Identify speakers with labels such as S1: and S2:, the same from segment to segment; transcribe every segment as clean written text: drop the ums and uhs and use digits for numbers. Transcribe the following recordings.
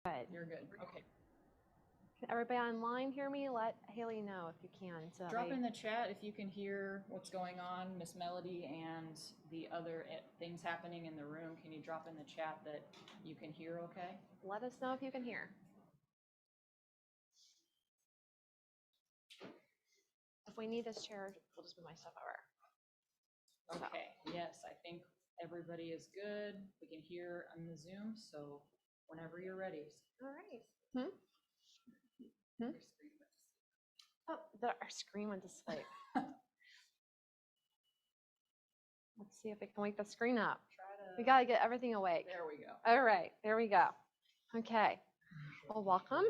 S1: Good.
S2: You're good. Okay.
S1: Can everybody online hear me? Let Haley know if you can. So
S2: Drop in the chat if you can hear what's going on, Miss Melody, and the other things happening in the room. Can you drop in the chat that you can hear okay?
S1: let us know if you can hear. If we need this chair, we'll just move my stuff over.
S2: Okay. Yes, I think everybody is good. We can hear on the Zoom, so whenever you're ready.
S1: All right. Oh, our screen went to sleep. Let's see if we can wake the screen up. We got to get everything awake.
S2: There we go.
S1: All right, there we go. Okay. Well, welcome.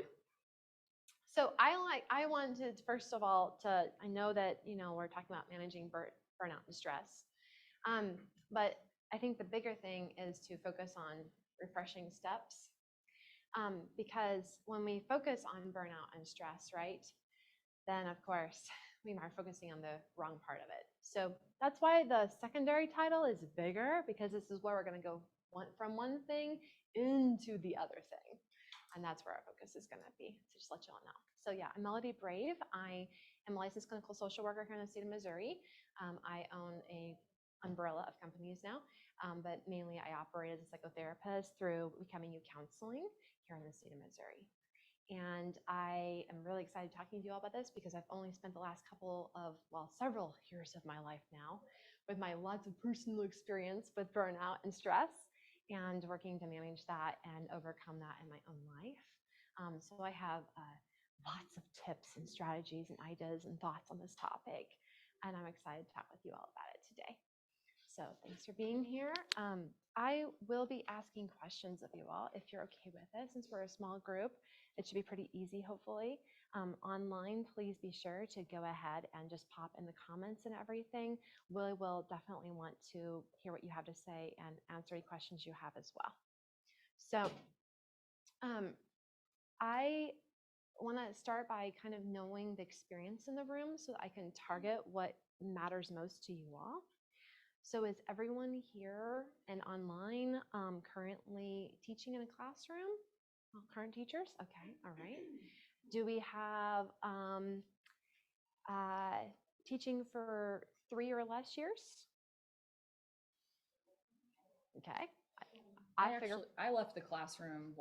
S1: So I wanted, first of all, I know that, we're talking about managing burnout and stress. But I think the bigger thing is to focus on refreshing steps. Because when we focus on burnout and stress, right, then of course we are focusing on the wrong part of it. So that's why the secondary title is bigger, because this is where we're going to go from one thing into the other thing. And that's where our focus is going to be, to just let you all know. So yeah, I'm Melody Brave. I am a licensed clinical social worker here in the state of Missouri. I own a umbrella of companies now, but mainly I operate as a psychotherapist through Becoming You Counseling here in the state of Missouri. And I am really excited talking to you all about this, because I've only spent the last several years of my life now with my lots of personal experience with burnout and stress, and working to manage that and overcome that in my own life. So I have lots of tips and strategies and ideas and thoughts on this topic, and I'm excited to talk with you all about it today. So thanks for being here. I will be asking questions of you all if you're okay with it. Since we're a small group, it should be pretty easy, hopefully. Online, please be sure to go ahead and just pop in the comments and everything. We will definitely want to hear what you have to say and answer any questions you have as well. So I want to start by kind of knowing the experience in the room so that I can target what matters most to you all. So is everyone here and online currently teaching in a classroom? All current teachers? Okay, all right. Do we have teaching for 3 or less years? Okay.
S2: I left the classroom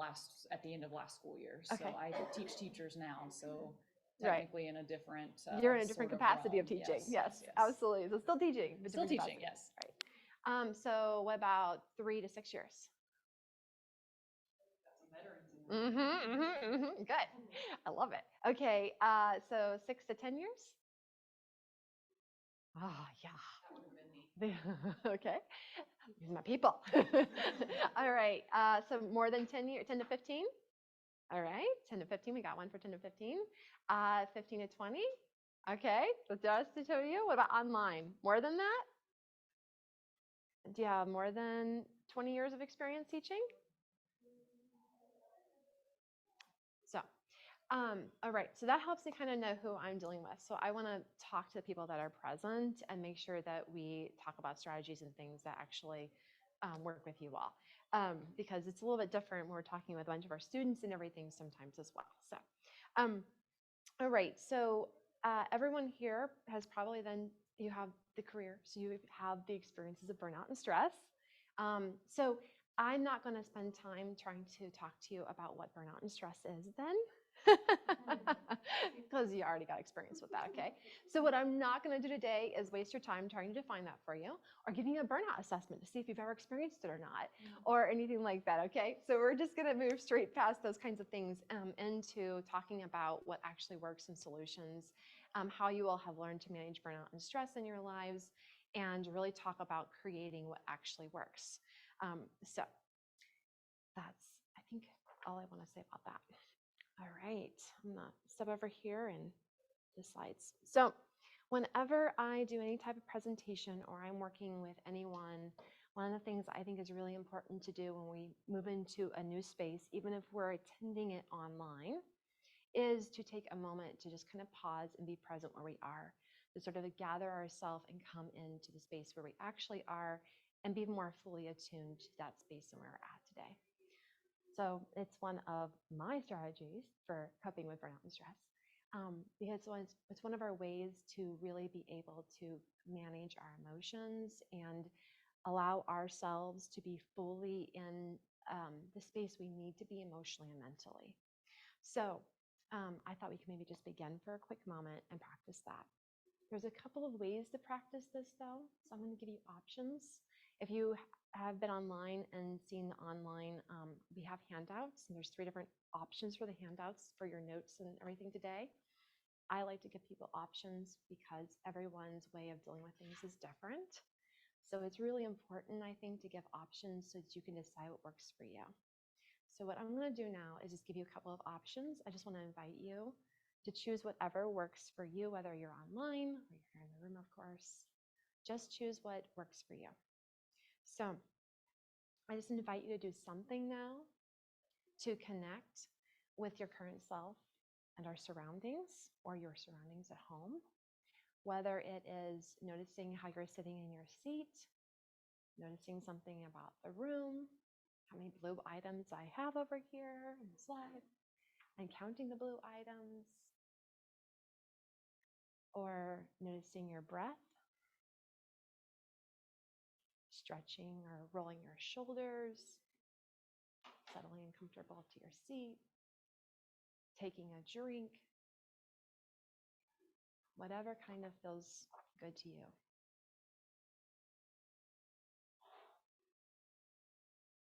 S2: at the end of last school year, so okay. I teach teachers now. So technically, right. In a different
S1: you're in a different capacity of teaching. Yes, absolutely. So still teaching.
S2: Still teaching. Yes.
S1: Right. So what about 3 to 6 years? Good. I love it. Okay. So 6 to 10 years? Oh, yeah.
S2: That would have been
S1: me. Okay. These are my people. All right. So more than 10 years, 10 to 15? All right. 10 to 15. We got one for 10 to 15. 15 to 20? Okay. So just to show you, what about online? More than that? Do you have more than 20 years of experience teaching? So, all right, so that helps me kind of know who I'm dealing with. So I want to talk to the people that are present and make sure that we talk about strategies and things that actually work with you all, because it's a little bit different when we're talking with a bunch of our students and everything sometimes as well. So, all right, so everyone here has probably you have the career, so you have the experiences of burnout and stress. So I'm not going to spend time trying to talk to you about what burnout and stress is then, because you already got experience with that, okay? So what I'm not going to do today is waste your time trying to define that for you, or giving you a burnout assessment to see if you've ever experienced it or not, or anything like that, okay? So we're just going to move straight past those kinds of things into talking about what actually works and solutions, how you all have learned to manage burnout and stress in your lives, and really talk about creating what actually works. So that's, I think, all I want to say about that. All right, I'm gonna step over here and the slides. So whenever I do any type of presentation or I'm working with anyone, one of the things I think is really important to do when we move into a new space, even if we're attending it online, is to take a moment to just kind of pause and be present where we are, to sort of gather ourselves and come into the space where we actually are and be more fully attuned to that space and where we're at today. So it's one of my strategies for coping with burnout and stress, because it's one of our ways to really be able to manage our emotions and allow ourselves to be fully in the space we need to be emotionally and mentally. So I thought we could maybe just begin for a quick moment and practice that. There's a couple of ways to practice this though, so I'm going to give you options. If you have been online and seen the online, we have handouts, and there's 3 different options for the handouts for your notes and everything today. I like to give people options because everyone's way of dealing with things is different. So it's really important, I think, to give options so that you can decide what works for you. So what I'm going to do now is just give you a couple of options. I just want to invite you to choose whatever works for you, whether you're online or you're here in the room, of course. Just choose what works for you. So I just invite you to do something now to connect with your current self and our surroundings or your surroundings at home, whether it is noticing how you're sitting in your seat, noticing something about the room, how many blue items I have over here on the slide, and counting the blue items, or noticing your breath, stretching or rolling your shoulders, settling comfortable to your seat, taking a drink, whatever kind of feels good to you.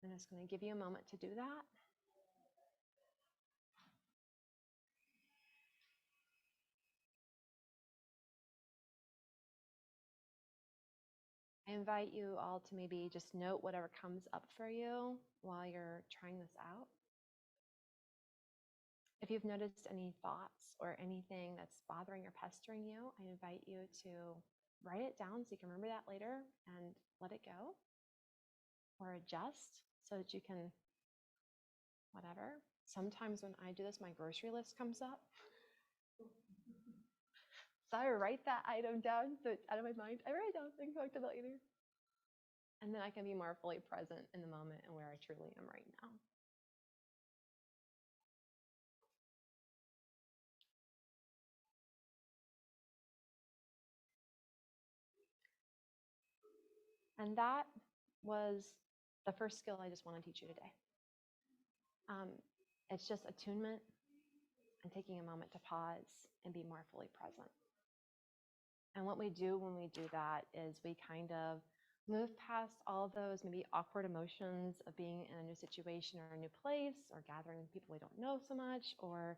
S1: I'm just going to give you a moment to do that. I invite you all to maybe just note whatever comes up for you while you're trying this out. If you've noticed any thoughts or anything that's bothering or pestering you, I invite you to write it down so you can remember that later and let it go, or adjust so that you can, whatever. Sometimes when I do this, my grocery list comes up. So I write that item down so it's out of my mind. I write it down so I can talk about it later. And then I can be more fully present in the moment and where I truly am right now. And that was the first skill I just want to teach you today. It's just attunement and taking a moment to pause and be more fully present. And what we do when we do that is we kind of move past all of those maybe awkward emotions of being in a new situation or a new place or gathering with people we don't know so much or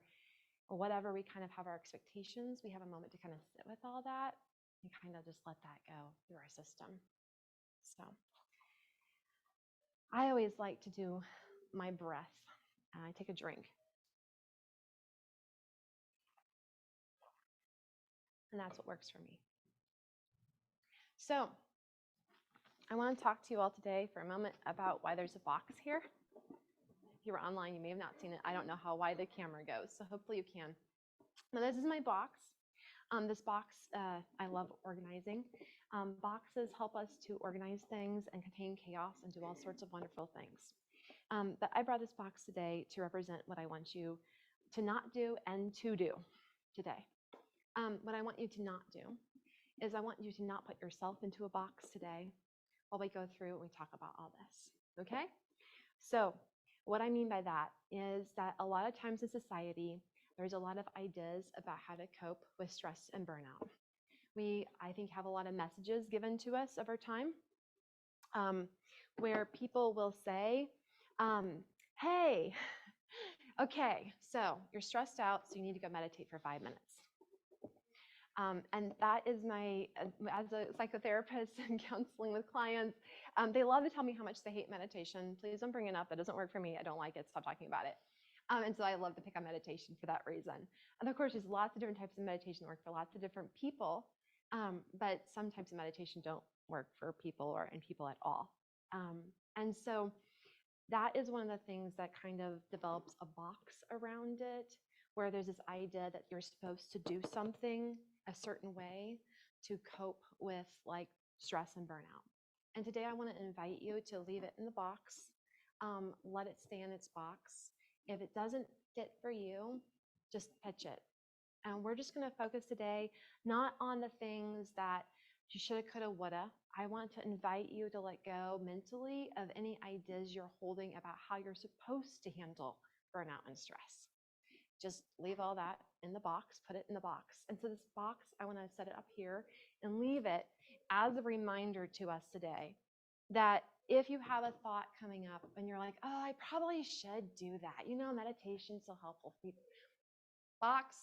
S1: whatever we kind of have our expectations. We have a moment to kind of sit with all that and kind of just let that go through our system. So I always like to do my breath. I take a drink. And that's what works for me. So I want to talk to you all today for a moment about why there's a box here. If you were online, you may have not seen it. I don't know how wide the camera goes, so hopefully you can. Now this is my box. This box, I love organizing. Boxes help us to organize things and contain chaos and do all sorts of wonderful things. But I brought this box today to represent what I want you to not do and to do today. What I want you to not do is I want you to not put yourself into a box today while we go through and we talk about all this, okay? So what I mean by that is that a lot of times in society, there's a lot of ideas about how to cope with stress and burnout. We, I think, have a lot of messages given to us over time where people will say, hey, okay, so you're stressed out, so you need to go meditate for 5 minutes. And that is my, as a psychotherapist and counseling with clients, they love to tell me how much they hate meditation. Please don't bring it up. That doesn't work for me. I don't like it. Stop talking about it. And so I love to pick on meditation for that reason. And of course, there's lots of different types of meditation that work for lots of different people. But some types of meditation don't work for people or in people at all. And so that is one of the things that kind of develops a box around it, where there's this idea that you're supposed to do something a certain way to cope with like stress and burnout. And today I want to invite you to leave it in the box let it stay in its box. If it doesn't fit for you, just pitch it. And we're just going to focus today not on the things that you shoulda, coulda, woulda. I want to invite you to let go mentally of any ideas you're holding about how you're supposed to handle burnout and stress. Just leave all that in the box, put it in the box. And so this box, I want to set it up here and leave it as a reminder to us today that if you have a thought coming up and you're like, oh, I probably should do that. You know, meditation's so helpful. Box.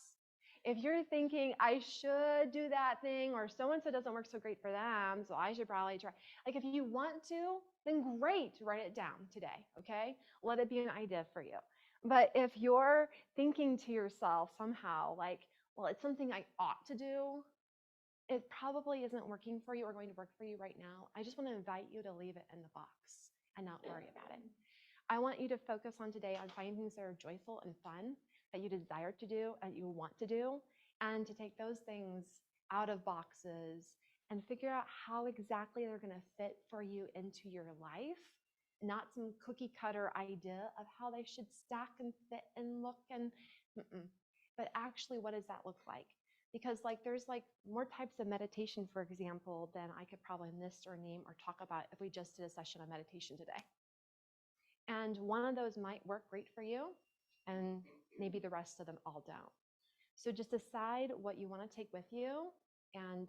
S1: If you're thinking I should do that thing, or so-and-so doesn't work so great for them, so I should probably try. Like if you want to, then great, write it down today, okay? Let it be an idea for you. But if you're thinking to yourself somehow like, well, it's something I ought to do, it probably isn't working for you or going to work for you right now. I just want to invite you to leave it in the box and not worry about it. I want you to focus on today on finding things that are joyful and fun, that you desire to do and you want to do, and to take those things out of boxes and figure out how exactly they're going to fit for you into your life, not some cookie cutter idea of how they should stack and fit and look and but actually what does that look like? Because like there's like more types of meditation, for example, than I could probably list or name or talk about if we just did a session on meditation today. And one of those might work great for you, and maybe the rest of them all don't. So just decide what you want to take with you and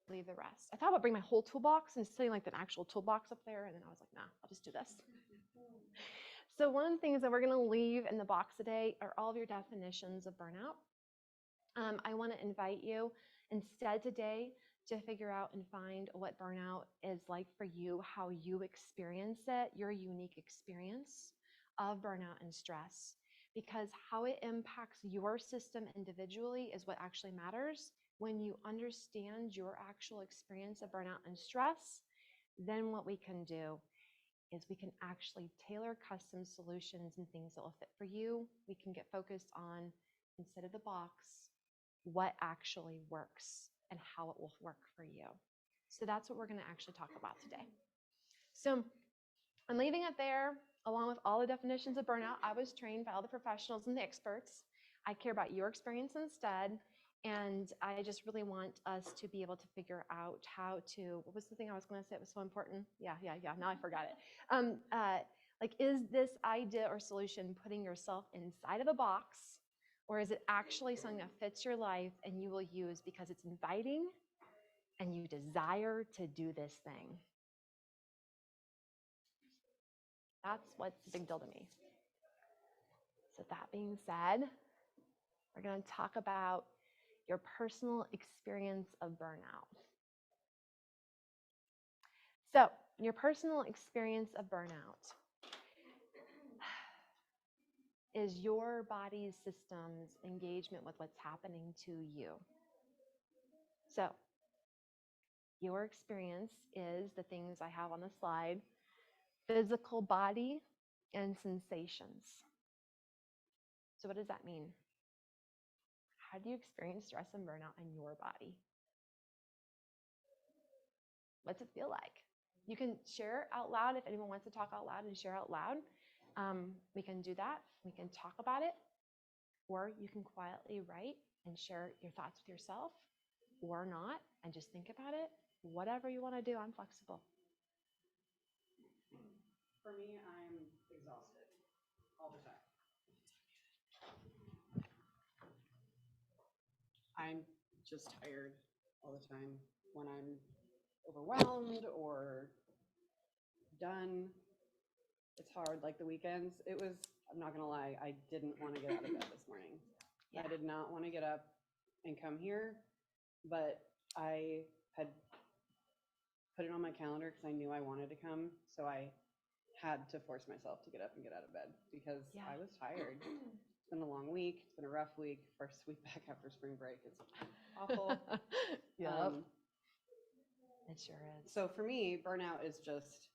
S1: leave the rest. I thought I'd bring my whole toolbox and sitting like an actual toolbox up there, and then I was like, nah, I'll just do this. So one of the things that we're going to leave in the box today are all of your definitions of burnout. I want to invite you instead today to figure out and find what burnout is like for you, how you experience it, your unique experience of burnout and stress, because how it impacts your system individually is what actually matters. When you understand your actual experience of burnout and stress, then what we can do is we can actually tailor custom solutions and things that will fit for you. We can get focused on, instead of the box, what actually works and how it will work for you. So that's what we're going to actually talk about today. So I'm leaving it there along with all the definitions of burnout. I was trained by all the professionals and the experts. I care about your experience instead. And I just really want us to be able to figure out how to, what was the thing I was going to say? It was so important. Yeah. Now I forgot it. Like, is this idea or solution putting yourself inside of a box, or is it actually something that fits your life and you will use because it's inviting and you desire to do this thing? That's what's the big deal to me. So that being said, we're going to talk about your personal experience of burnout. So your personal experience of burnout is your body's system's engagement with what's happening to you. So your experience is the things I have on the slide: physical body and sensations. So what does that mean? How do you experience stress and burnout in your body? What's it feel like? You can share out loud if anyone wants to talk out loud and share out loud. We can do that. We can talk about it. Or you can quietly write and share your thoughts with yourself, or not, and just think about it. Whatever you want to do, I'm flexible.
S3: For me, I'm exhausted all the time. I'm just tired all the time when I'm overwhelmed or done. It's hard, like the weekends. I'm not gonna lie, I didn't want to get out of bed this morning. Yeah. I did not want to get up and come here, but I had put it on my calendar because I knew I wanted to come. So I had to force myself to get up and get out of bed because I was tired. It's been a long week. It's been a rough week. First week back after spring break. It's awful.
S1: Yeah. It sure is.
S3: So for me, burnout is just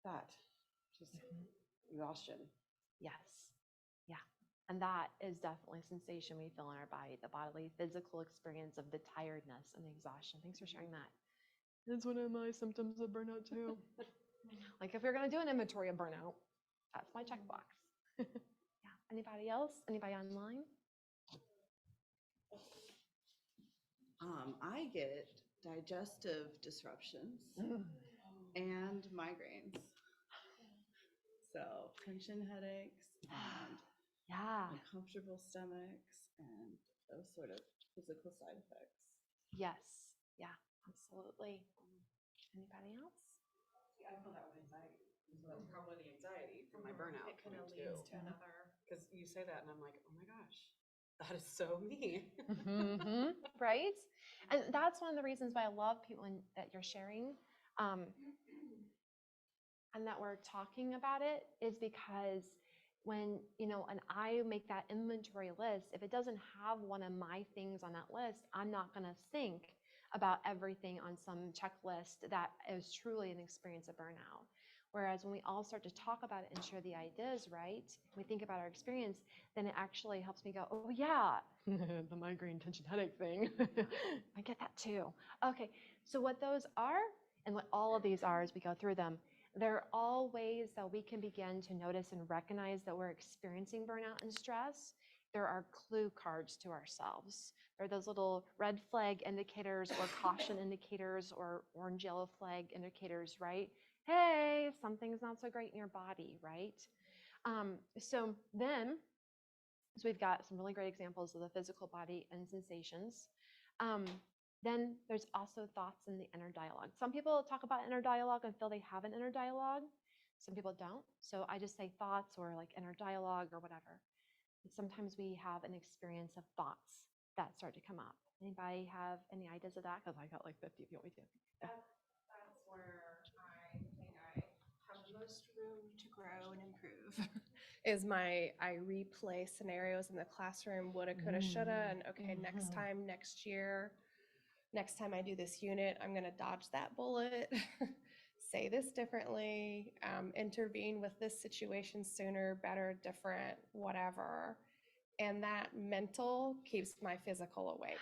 S3: that, just exhaustion.
S1: Yes. Yeah. And that is definitely a sensation we feel in our body, the bodily, physical experience of the tiredness and the exhaustion. Thanks for sharing that. That's one of my symptoms of burnout too. Like if you're going to do an inventory of burnout, that's my checkbox. Yeah. Anybody else? Anybody online?
S4: I get digestive disruptions and migraines. So tension headaches and
S1: Yeah.
S4: uncomfortable stomachs and those sort of physical side effects.
S1: Yes. Yeah, absolutely. Anybody else?
S3: I feel that with anxiety. So that's probably the anxiety from my burnout.
S5: It kind of
S3: coming
S5: leads
S3: too.
S5: to another.
S3: Because you say that and I'm like, oh my gosh, that is so me.
S1: Right? And that's one of the reasons why I love people that you're sharing and that we're talking about it is because when, and I make that inventory list, if it doesn't have one of my things on that list, I'm not going to think about everything on some checklist that is truly an experience of burnout. Whereas when we all start to talk about it and share the ideas, right? We think about our experience, then it actually helps me go, oh yeah, the migraine tension headache thing. I get that too. Okay, so what those are and what all of these are as we go through them, they're all ways that we can begin to notice and recognize that we're experiencing burnout and stress. There are clue cards to ourselves. There are those little red flag indicators or caution indicators or orange yellow flag indicators, right? Hey, something's not so great in your body, right? So we've got some really great examples of the physical body and sensations. Then there's also thoughts in the inner dialogue. Some people talk about inner dialogue and feel they have an inner dialogue. Some people don't. So I just say thoughts or like inner dialogue or whatever. And sometimes we have an experience of thoughts that start to come up. Anybody have any ideas of that? Because I got like 50 if you want me to. Yeah.
S5: That's where I think I have the most room to grow and improve. Is I replay scenarios in the classroom, woulda, coulda, shoulda, and okay, next time, next year, next time I do this unit, I'm gonna dodge that bullet, say this differently, intervene with this situation sooner, better, different, whatever. And that mental keeps my physical awake.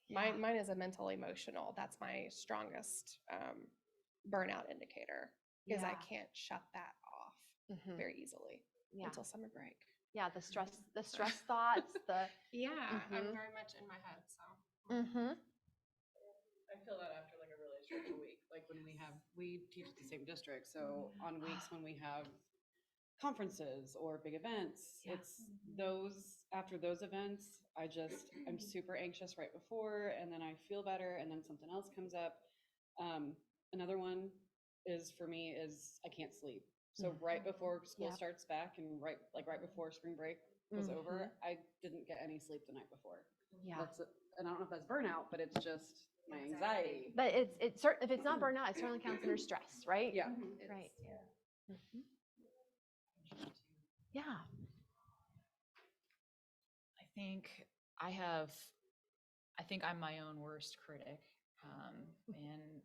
S5: Mine is a mental emotional. That's my strongest burnout indicator because I can't shut that off very easily until summer break.
S1: Yeah, the stress thoughts,
S5: I'm very much in my head, so.
S3: I feel that after like a really stressful week. Like when we teach at the same district. So on weeks when we have conferences or big events, it's after those events, I'm super anxious right before, and then I feel better, and then something else comes up. Another one for me is I can't sleep. So right before school starts back and right before spring break was over, I didn't get any sleep the night before.
S1: Yeah.
S3: And I don't know if that's burnout, but it's just my anxiety.
S1: But if it's not burnout, it certainly counts under stress, right?
S3: Yeah.
S1: Right. Yeah.
S2: I think I'm my own worst critic. And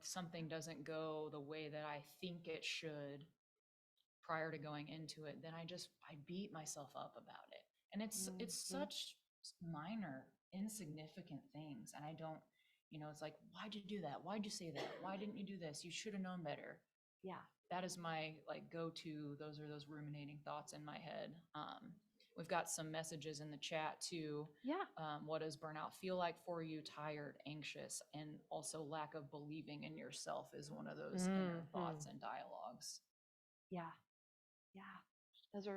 S2: something doesn't go the way that I think it should prior to going into it, then I beat myself up about it. And it's such minor, insignificant things. And I don't, it's like, why'd you do that? Why'd you say that? Why didn't you do this? You should have known better.
S1: Yeah.
S2: That is my go-to. Those are those ruminating thoughts in my head. We've got some messages in the chat too.
S1: Yeah.
S2: What does burnout feel like for you? Tired, anxious, and also lack of believing in yourself is one of those inner thoughts and dialogues.
S1: Yeah. Yeah. Those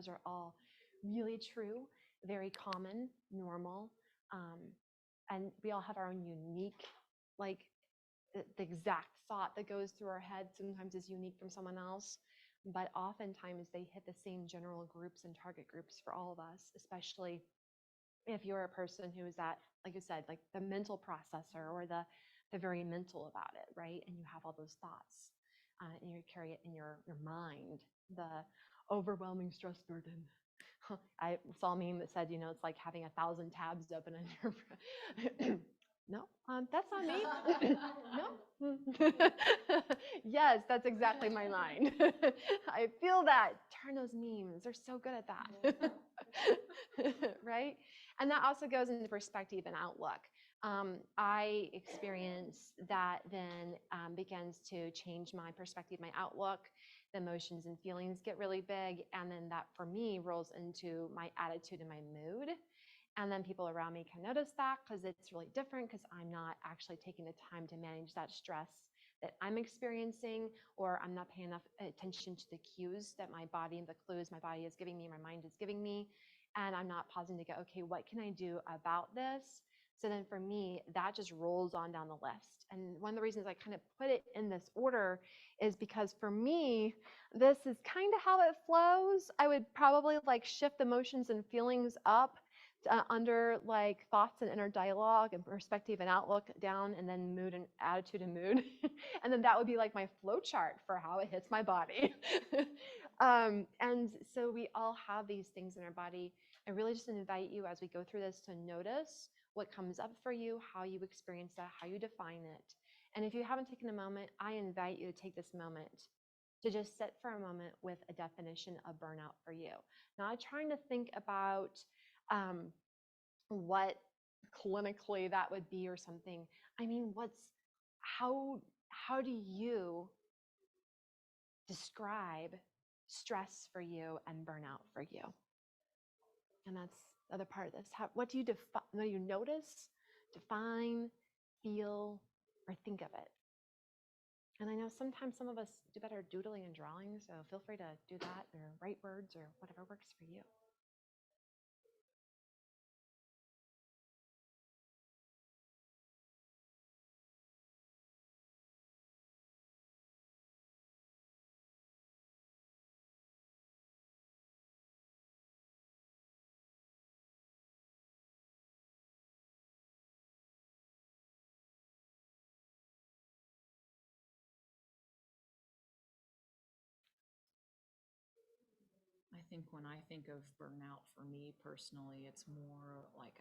S1: are all really true, very common, normal. And we all have our own unique, like the exact thought that goes through our head sometimes is unique from someone else. But oftentimes they hit the same general groups and target groups for all of us, especially if you're a person who is at, like you said, like the mental processor or the very mental about it, right? And you have all those thoughts and you carry it in your mind, the overwhelming stress burden. I saw a meme that said, it's like having 1,000 tabs open on your No, that's not me. No. Yes, that's exactly my line. I feel that. Turn those memes. They're so good at that. Right? And that also goes into perspective and outlook. I experience that then begins to change my perspective, my outlook. The emotions and feelings get really big. And then that for me rolls into my attitude and my mood. And then people around me can notice that because it's really different because I'm not actually taking the time to manage that stress that I'm experiencing, or I'm not paying enough attention to the cues that my body and the clues my body is giving me, my mind is giving me. And I'm not pausing to go, okay, what can I do about this? So then for me, that just rolls on down the list. And one of the reasons I kind of put it in this order is because for me, this is kind of how it flows. I would probably like shift emotions and feelings up under like thoughts and inner dialogue and perspective and outlook down, and then mood and attitude and mood. And then that would be like my flow chart for how it hits my body. And so we all have these things in our body. I really just invite you as we go through this to notice what comes up for you, how you experience that, how you define it. And if you haven't taken a moment, I invite you to take this moment to just sit for a moment with a definition of burnout for you. Not trying to think about what clinically that would be or something. I mean, how do you describe stress for you and burnout for you? And that's the other part of this. What do you what do you notice, define, feel, or think of it? And I know sometimes some of us do better doodling and drawing, so feel free to do that or write words or whatever works for you.
S2: I think when I think of burnout for me personally, it's more like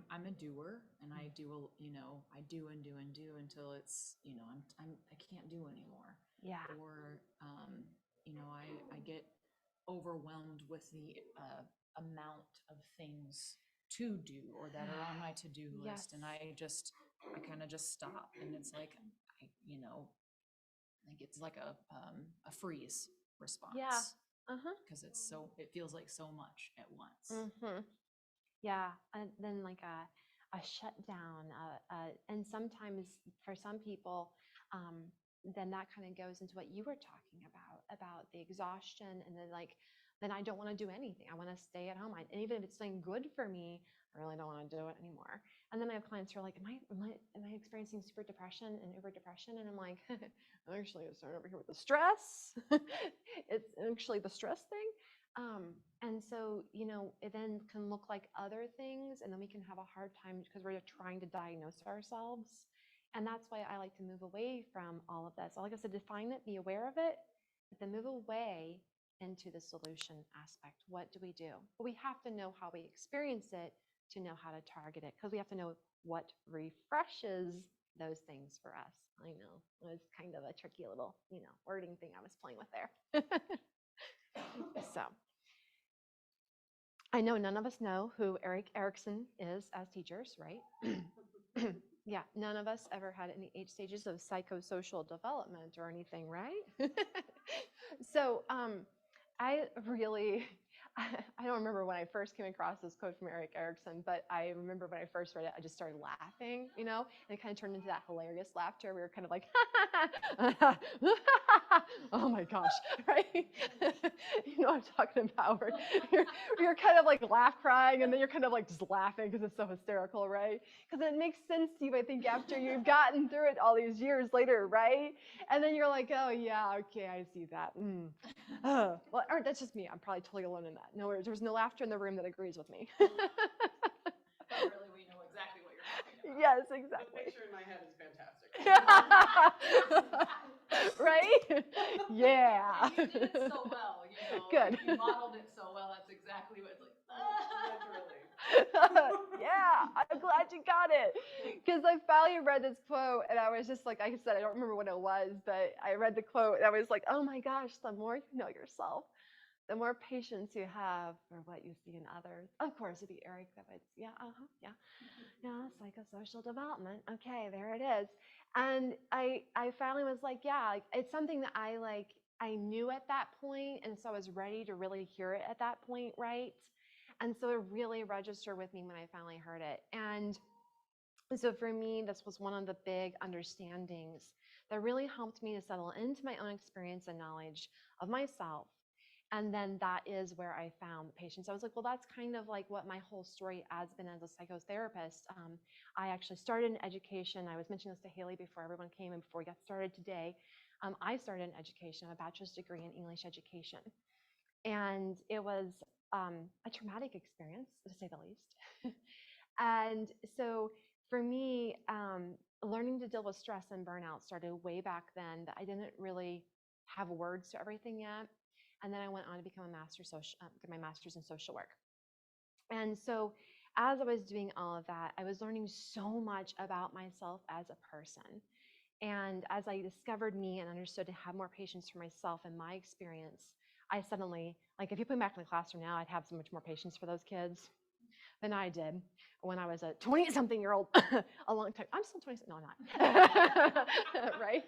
S2: I'm a doer, and I do I do and do and do until it's I can't do anymore.
S1: Yeah.
S2: Or I get overwhelmed with the amount of things to do or that are on my to-do list,
S1: Yes.
S2: and I kind of just stop, and it's like like it's like a freeze response.
S1: Yeah. Uh-huh.
S2: Because it feels like so much at once.
S1: Mm-hmm. Yeah, and then like a shutdown, and sometimes for some people, then that kind of goes into what you were talking about the exhaustion, and then I don't want to do anything. I want to stay at home. And even if it's something good for me, I really don't want to do it anymore. And then I have clients who are like, am I experiencing super depression and over depression? And I'm like, actually, it's starting over here with the stress. It's actually the stress thing. And so, it then can look like other things, and then we can have a hard time because we're trying to diagnose ourselves. And that's why I like to move away from all of that. So, like I said, define it, be aware of it, but then move away into the solution aspect. What do we do? But we have to know how we experience it to know how to target it, because we have to know what refreshes those things for us. I know it's kind of a tricky little, wording thing I was playing with there. So I know none of us know who Erik Erikson is as teachers, right? Yeah, none of us ever had any 8 stages of psychosocial development or anything, right? So I really, I don't remember when I first came across this quote from Erik Erikson, but I remember when I first read it, I just started laughing, and it kind of turned into that hilarious laughter. We were kind of like, oh my gosh, right? You know what I'm talking about? Where you're kind of like laugh crying, and then you're kind of like just laughing because it's so hysterical, right? Because it makes sense to you, I think, after you've gotten through it all these years later, right? And then you're like, oh yeah, okay, I see that. Well, or that's just me. I'm probably totally alone in that. No, there's no laughter in the room that agrees with me.
S2: But really, we know exactly what you're talking about.
S1: Yes,
S3: The
S1: exactly.
S3: picture in my head is fantastic.
S1: Right? Yeah.
S2: And you did it so well,
S1: Good.
S2: You modeled it so well. That's exactly what it's like.
S3: Literally.
S1: Yeah, I'm glad you got it. Because I finally read this quote, and I was just like I said, I don't remember what it was, but I read the quote, and I was like, oh my gosh, the more you know yourself, the more patience you have for what you see in others. Of course, it'd be Eric that would, yeah, yeah, psychosocial development. Okay, there it is. And I finally was like, yeah, like, it's something that I knew at that point, and so I was ready to really hear it at that point, right? And so it really registered with me when I finally heard it. And so for me, this was one of the big understandings that really helped me to settle into my own experience and knowledge of myself. And then that is where I found the patients. I was like, well, that's kind of like what my whole story has been as a psychotherapist. I actually started in education. I was mentioning this to Haley before everyone came and before we got started today. I started in education, a bachelor's degree in English education. And it was a traumatic experience, to say the least. And so for me, learning to deal with stress and burnout started way back then, that I didn't really have words to everything yet. And then I went on to become get my master's in social work. And so as I was doing all of that, I was learning so much about myself as a person. And as I discovered me and understood to have more patience for myself and my experience, I suddenly, like, if you put me back in the classroom now, I'd have so much more patience for those kids than I did when I was a 20-something-year-old a long time. I'm still 20, no, I'm not, right?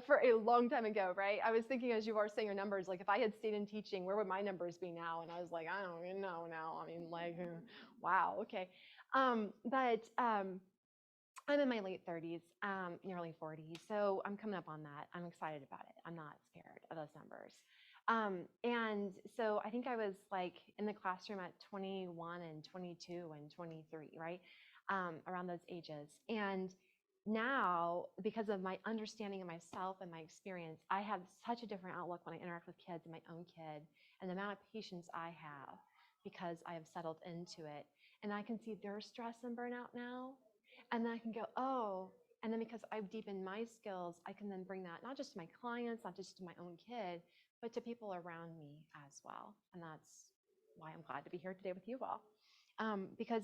S1: For a long time ago, right? I was thinking as you were saying your numbers, like if I had stayed in teaching, where would my numbers be now? And I was like, I don't even know now. I mean, like, wow, okay. I'm in my late 30s, nearly 40. So I'm coming up on that. I'm excited about it. I'm not scared of those numbers. And so I think I was like in the classroom at 21 and 22 and 23, right? Around those ages. And now, because of my understanding of myself and my experience, I have such a different outlook when I interact with kids and my own kid, and the amount of patience I have because I have settled into it. And I can see their stress and burnout now. And then I can go, oh, and then because I've deepened my skills, I can then bring that not just to my clients, not just to my own kid, but to people around me as well. And that's why I'm glad to be here today with you all. Because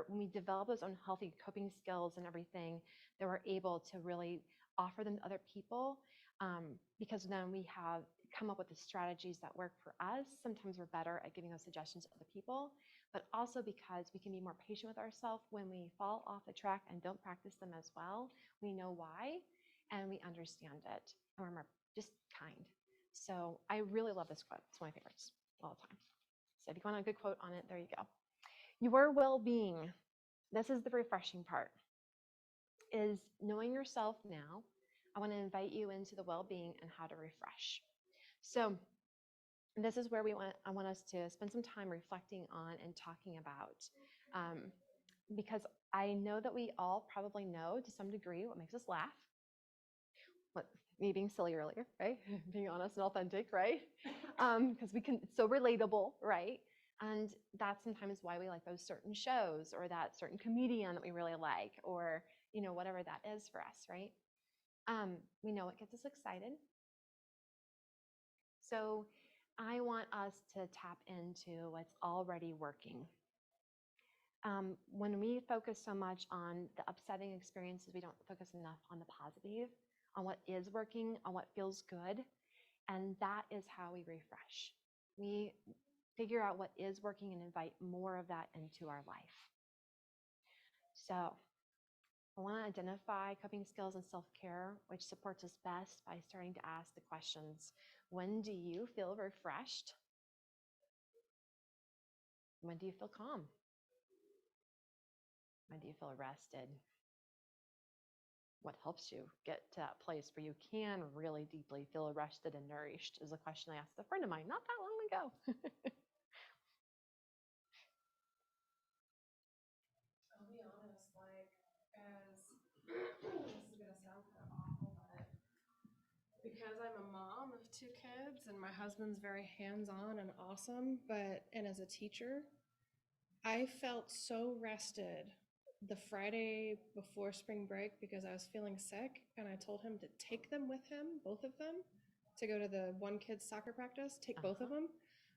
S1: when we develop those unhealthy coping skills and everything, that we're able to really offer them to other people. Because then we have come up with the strategies that work for us. Sometimes we're better at giving those suggestions to other people, but also because we can be more patient with ourselves when we fall off the track and don't practice them as well. We know why, and we understand it, and we're just kind. So I really love this quote. It's one of my favorites all the time. So if you want a good quote on it, there you go. Your well-being, this is the refreshing part, is knowing yourself now. I want to invite you into the well-being and how to refresh. So this is where I want us to spend some time reflecting on and talking about, because I know that we all probably know to some degree what makes us laugh. Me being silly earlier, right? Being honest and authentic, right? Because it's so relatable, right? And that's sometimes why we like those certain shows or that certain comedian that we really like, or, whatever that is for us, right? We know it gets us excited. So I want us to tap into what's already working. When we focus so much on the upsetting experiences, we don't focus enough on the positive, on what is working, on what feels good. And that is how we refresh. We figure out what is working and invite more of that into our life. So I want to identify coping skills and self-care, which supports us best by starting to ask the questions. When do you feel refreshed? When do you feel calm? When do you feel rested? What helps you get to that place where you can really deeply feel rested and nourished is a question I asked a friend of mine not that long ago.
S5: I'll be honest, like, this is gonna sound kind of awful, but because I'm a mom of 2 kids and my husband's very hands-on and awesome, and as a teacher, I felt so rested the Friday before spring break because I was feeling sick, and I told him to take them with him, both of them, to go to the one kid's soccer practice, take both of them.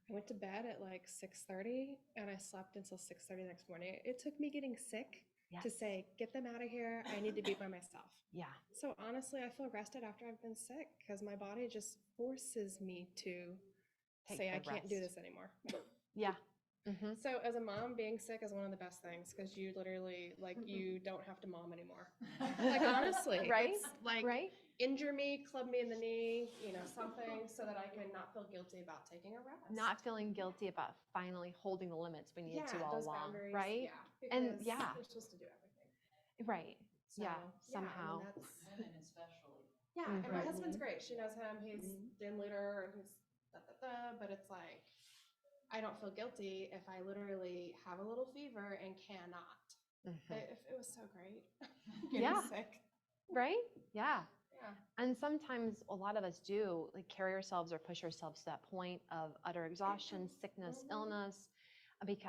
S5: I went to bed at like 6:30 and I slept until 6:30 the next morning. It took me getting sick to say, get them out of here. I need to be by myself.
S1: Yeah.
S5: So honestly, I feel rested after I've been sick because my body just forces me to
S1: take
S5: say
S1: the
S5: I can't do
S1: rest.
S5: this anymore.
S1: Yeah. Mm-hmm.
S5: So as a mom, being sick is one of the best things because you literally like you don't have to mom anymore. Like honestly,
S1: Right?
S5: it's like
S1: Right?
S5: injure me, club me in the knee, something so that I can not feel guilty about taking a rest.
S1: Not feeling guilty about finally holding the limits we needed to all
S5: those
S1: along,
S5: boundaries,
S1: right?
S5: Yeah,
S1: And
S5: because
S1: yeah.
S5: you're supposed to do everything.
S1: Right.
S5: So,
S1: Yeah.
S5: I
S1: Somehow.
S5: mean, that's
S2: Women especially.
S5: yeah. And my
S1: Mhm.
S5: husband's great. She knows him. He's gym leader and he's but it's like I don't feel guilty if I literally have a little fever and cannot.
S1: Mhm.
S5: It was so great. Getting
S1: Yeah.
S5: sick.
S1: Right? Yeah.
S5: Yeah.
S1: And sometimes a lot of us do like carry ourselves or push ourselves to that point of utter exhaustion, sickness,
S5: Mhm.
S1: illness,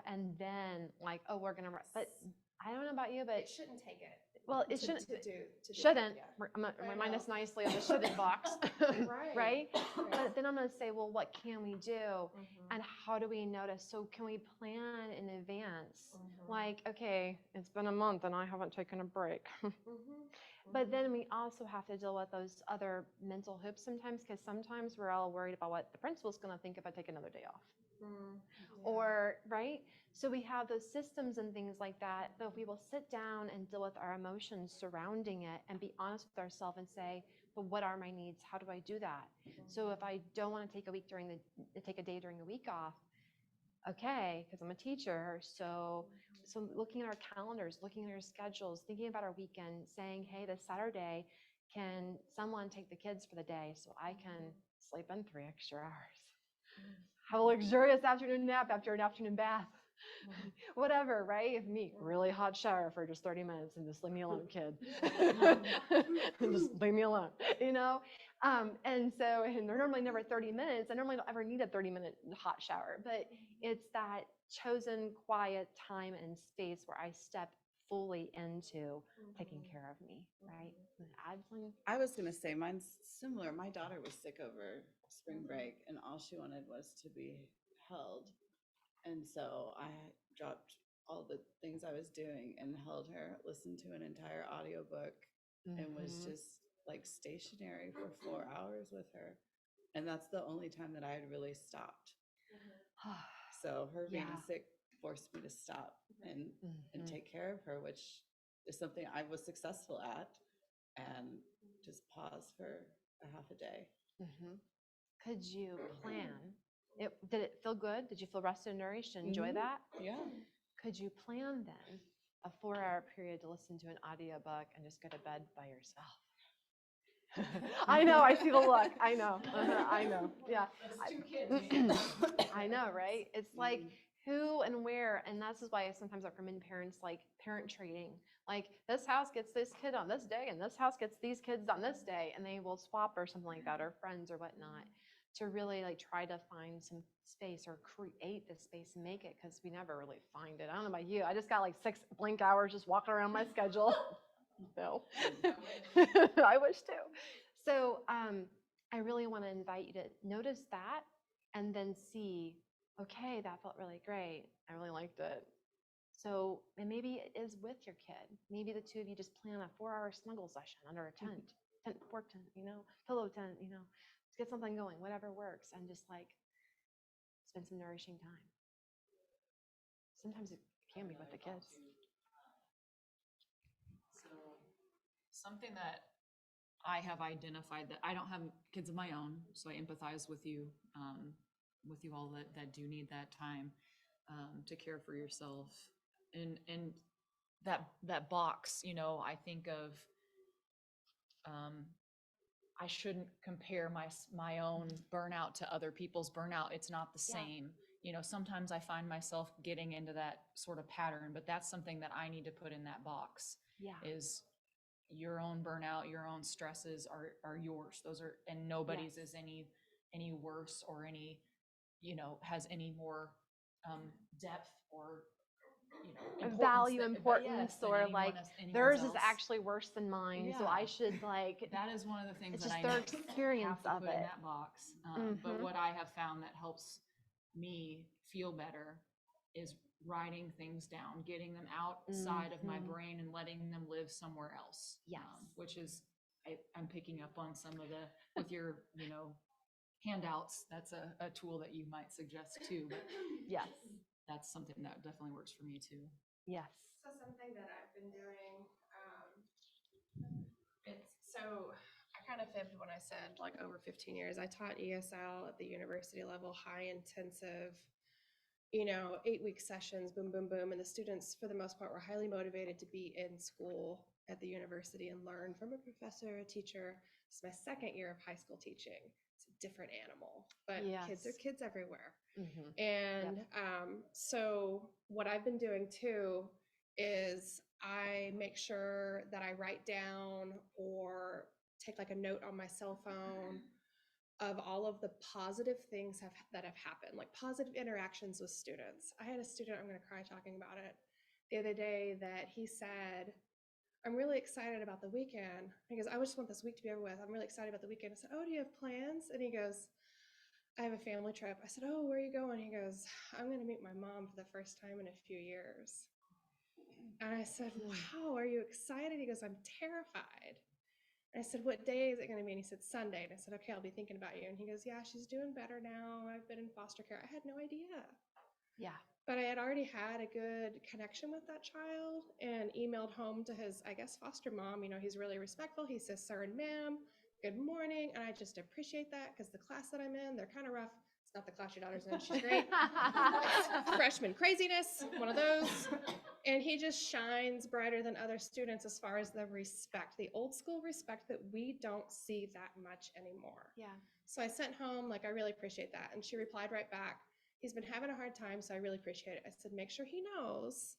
S1: and then like, oh, we're gonna. But I don't know about you, but
S5: It shouldn't take it.
S1: well, it
S5: to
S1: shouldn't.
S5: do it,
S1: Shouldn't.
S5: yeah.
S1: I'm gonna
S5: I
S1: remind us
S5: know.
S1: nicely of the shouldn't box,
S5: Right.
S1: right?
S5: Right.
S1: But then I'm gonna say, well, what can we do,
S5: Mhm.
S1: and how do we notice? So can we plan in advance?
S5: Mhm.
S1: Like, okay, it's been a month and I haven't taken a break.
S5: Mhm.
S1: But then we also have to deal with those other mental hoops sometimes, because sometimes we're all worried about what the principal's going to think if I take another day off.
S5: Mhm. Yeah.
S1: Or, right? So we have those systems and things like that. But if we will sit down and deal with our emotions surrounding it and be honest with ourselves and say, but what are my needs? How do I do that? So if I don't want to take take a day during the week off, okay, because I'm a teacher. So looking at our calendars, looking at our schedules, thinking about our weekend, saying, hey, this Saturday, can someone take the kids for the day so I can sleep in 3 extra hours? Have a luxurious afternoon nap after an afternoon bath. Whatever, right? If me, really hot shower for just 30 minutes and just leave me alone, kid. Just leave me alone, And so, and they're normally never 30 minutes. I normally don't ever need a 30-minute hot shower, but it's that chosen quiet time and space where I step fully into taking care of me, right? Add something?
S4: I was gonna say mine's similar. My daughter was sick over spring break, and all she wanted was to be held. And so I dropped all the things I was doing and held her, listened to an entire audiobook, and was just like stationary for 4 hours with her. And that's the only time that I had really stopped. So her being
S1: Yeah.
S4: sick forced me to stop and take care of her, which is something I was successful at, and just pause for a half a day.
S1: Could you plan? Did it feel good? Did you feel rested and nourished and enjoy
S4: Mhm.
S1: that?
S4: Yeah.
S1: Could you plan then a 4-hour period to listen to an audiobook and just go to bed by yourself? I know, I see the look. I know. I know. Yeah. I know, right? It's like who and where, and this is why I sometimes recommend parents like parent trading. Like this house gets this kid on this day, and this house gets these kids on this day, and they will swap or something like that, or friends or whatnot, to really like try to find some space or create the space and make it, because we never really find it. I don't know about you. I just got like 6 blank hours just walking around my schedule. No, I wish too. So I really want to invite you to notice that and then see, okay, that felt really great. I really liked it. So, and maybe it is with your kid. Maybe the two of you just plan a 4-hour snuggle session under a tent, pork tent, pillow tent, let's get something going, whatever works, and just like spend some nourishing time. Sometimes it can be with the kids.
S2: So something that I have identified, that I don't have kids of my own, so I empathize with you all that do need that time to care for yourself. And that box, I think of I shouldn't compare my own burnout to other people's burnout. It's not the same. Sometimes I find myself getting into that sort of pattern, but that's something that I need to put in that box.
S1: Yeah.
S2: Is your own burnout, your own stresses are yours. Those are, and nobody's is any worse or any, has any more depth or
S1: value, importance, or like theirs is actually worse than mine, so I should like.
S2: That is one of the things
S1: it's
S2: that
S1: just
S2: I
S1: their
S2: have
S1: experience
S2: to
S1: of
S2: put
S1: it.
S2: in that box. But what I have found that helps me feel better is writing things down, getting them outside of my brain and letting them live somewhere else.
S1: Yes.
S2: Which is, I'm picking up on some of with your, handouts, that's a tool that you might suggest too, but
S1: Yes,
S2: that's something that definitely works for me too.
S1: yes.
S5: So something that I've been doing, so I kind of fibbed when I said like over 15 years. I taught ESL at the university level, high intensive, 8-week sessions, boom, boom, boom. And the students, for the most part, were highly motivated to be in school at the university and learn from a professor, a teacher. It's my second year of high school teaching. It's a different animal, but kids are
S1: Yes.
S5: kids everywhere.
S1: Mhm.
S5: And so what I've been doing too is I make sure that I write down or take like a note on my cell phone of all of the positive things that have happened, like positive interactions with students. I had a student, I'm going to cry talking about it, the other day that he said, I'm really excited about the weekend. He goes, I just want this week to be over with. I'm really excited about the weekend. I said, oh, do you have plans? And he goes, I have a family trip. I said, oh, where are you going? He goes, I'm going to meet my mom for the first time in a few years. And I said, wow, are you excited? He goes, I'm terrified. And I said, what day is it going to be? And he said, Sunday. And I said, okay, I'll be thinking about you. And he goes, yeah, she's doing better now. I've been in foster care. I had no idea.
S1: Yeah.
S5: But I had already had a good connection with that child and emailed home to his, I guess, foster mom. He's really respectful. He says, sir and ma'am, good morning. And I just appreciate that because the class that I'm in, they're kind of rough. It's not the class your daughter's in. She's great. Freshman craziness, one of those. And he just shines brighter than other students as far as the respect, the old school respect that we don't see that much anymore.
S1: Yeah.
S5: So I sent home, like, I really appreciate that. And she replied right back, he's been having a hard time, so I really appreciate it. I said, make sure he knows.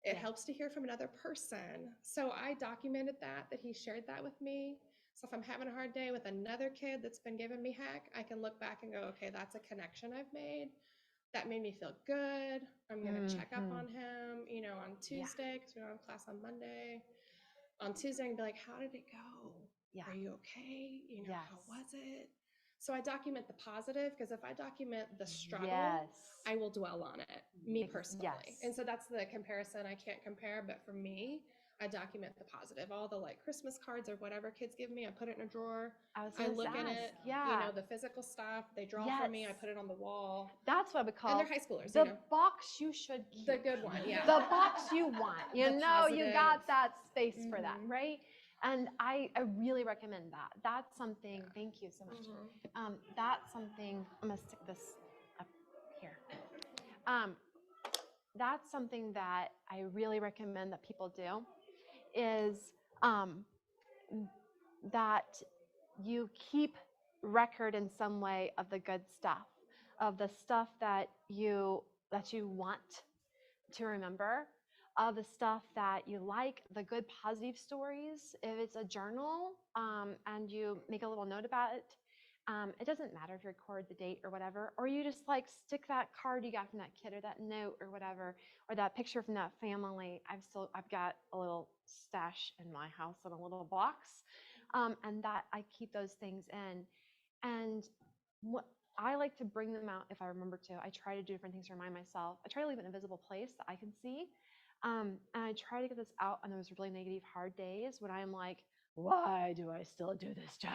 S5: It helps to hear from another person. So I documented that he shared that with me. So if I'm having a hard day with another kid that's been giving me heck, I can look back and go, okay, that's a connection I've made. That made me feel good. I'm going to check up on him, on Tuesday, because we don't have class on Monday. On Tuesday, and be like, how did it go?
S1: Yeah.
S5: Are you okay? How
S1: Yes.
S5: was it? So I document the positive, because if I document the struggle,
S1: Yes.
S5: I will dwell on it, me
S1: Ex-
S5: personally.
S1: yes.
S5: And so that's the comparison. I can't compare, but for me, I document the positive. All the like Christmas cards or whatever kids give me, I put it in a drawer.
S1: I was
S5: I
S1: gonna
S5: look at
S1: ask,
S5: it,
S1: yeah.
S5: the physical stuff they draw for me, I
S1: Yes.
S5: put it on the wall.
S1: That's what we call
S5: And they're high schoolers,
S1: the box you should keep.
S5: the good one, yeah.
S1: The box you want. You
S5: The
S1: know, you
S5: positive.
S1: got that space for that,
S5: Mhm.
S1: right? And I really recommend that. That's something, thank you so much. That's something, I'm gonna stick this up here. That's something that I really recommend that people do is that you keep record in some way of the good stuff, of the stuff that you want to remember, of the stuff that you like, the good positive stories. If it's a journal and you make a little note about it, it doesn't matter if you record the date or whatever, or you just like stick that card you got from that kid or that note or whatever, or that picture from that family. I've got a little stash in my house in a little box, and that I keep those things in. And what I like to bring them out if I remember to. I try to do different things to remind myself. I try to leave it in a visible place that I can see. And I try to get this out on those really negative, hard days when I'm like, why do I still do this job?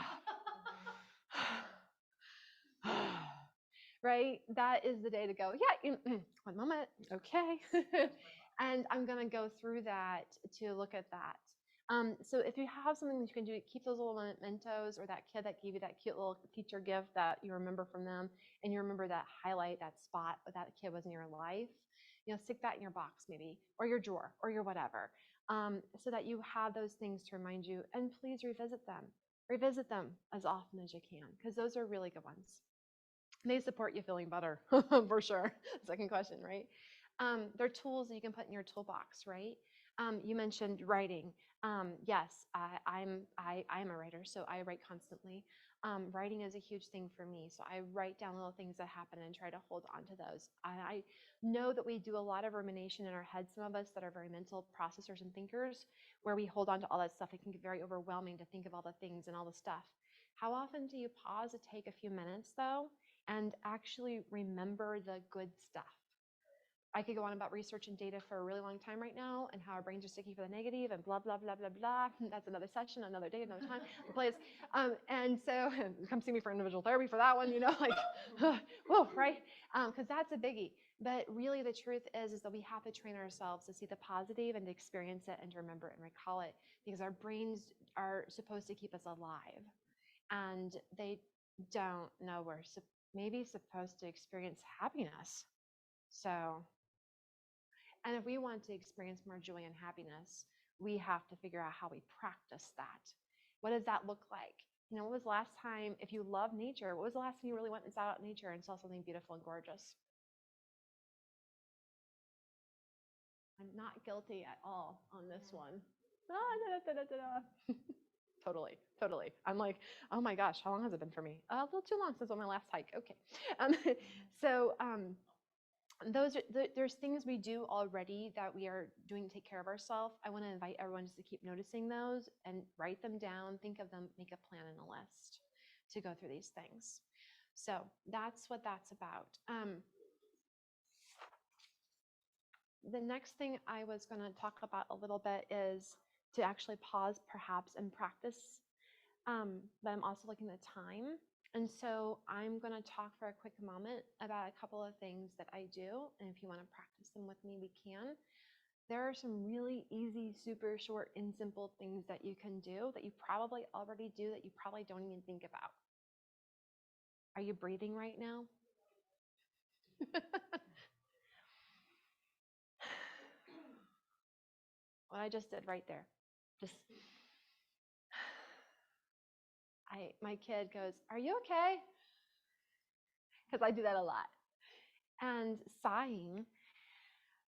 S1: Right? That is the day to go, yeah, one moment, okay. And I'm going to go through that to look at that. So if you have something that you can do, keep those little mementos, or that kid that gave you that cute little teacher gift that you remember from them, and you remember that highlight, that spot that kid was in your life, stick that in your box maybe, or your drawer, or your whatever, so that you have those things to remind you, and please revisit them. Revisit them as often as you can, because those are really good ones. They support you feeling better, for sure. Second question, right? They're tools that you can put in your toolbox, right? You mentioned writing. Yes, I'm a writer, so I write constantly. Writing is a huge thing for me, so I write down little things that happen and try to hold on to those. I know that we do a lot of rumination in our heads, some of us that are very mental processors and thinkers, where we hold on to all that stuff. It can get very overwhelming to think of all the things and all the stuff. How often do you pause to take a few minutes, though, and actually remember the good stuff? I could go on about research and data for a really long time right now and how our brains are sticky for the negative and blah, blah, blah, blah, blah. That's another session, another day, another time, please. And so come see me for individual therapy for that one, like, whoa, right? Because that's a biggie. But really the truth is that we have to train ourselves to see the positive and to experience it and to remember it and recall it, because our brains are supposed to keep us alive. And they don't know we're maybe supposed to experience happiness. So, and if we want to experience more joy and happiness, we have to figure out how we practice that. What does that look like? What was the last time, if you love nature, what was the last time you really went and sat out in nature and saw something beautiful and gorgeous? I'm not guilty at all on this one. Totally. I'm like, oh my gosh, how long has it been for me? A little too long since on my last hike. Okay. There's things we do already that we are doing to take care of ourselves. I want to invite everyone just to keep noticing those and write them down, think of them, make a plan and a list to go through these things. So that's what that's about. The next thing I was going to talk about a little bit is to actually pause perhaps and practice. But I'm also looking at time. And so I'm going to talk for a quick moment about a couple of things that I do. And if you want to practice them with me, we can. There are some really easy, super short and simple things that you can do that you probably already do that you probably don't even think about. Are you breathing right now? What I just did right there. My kid goes, "Are you okay?" Because I do that a lot. And sighing,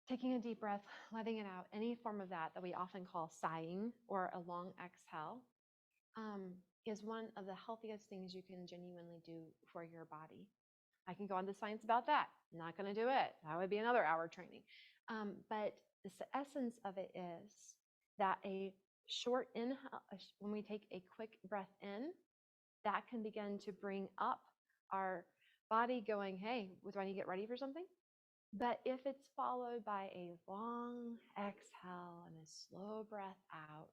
S1: taking a deep breath, letting it out, any form of that we often call sighing or a long exhale, is one of the healthiest things you can genuinely do for your body. I can go on to science about that. I'm not going to do it. That would be another hour training. But the essence of it is that a short inhale, when we take a quick breath in, that can begin to bring up our body going, hey, do I need to get ready for something? But if it's followed by a long exhale and a slow breath out,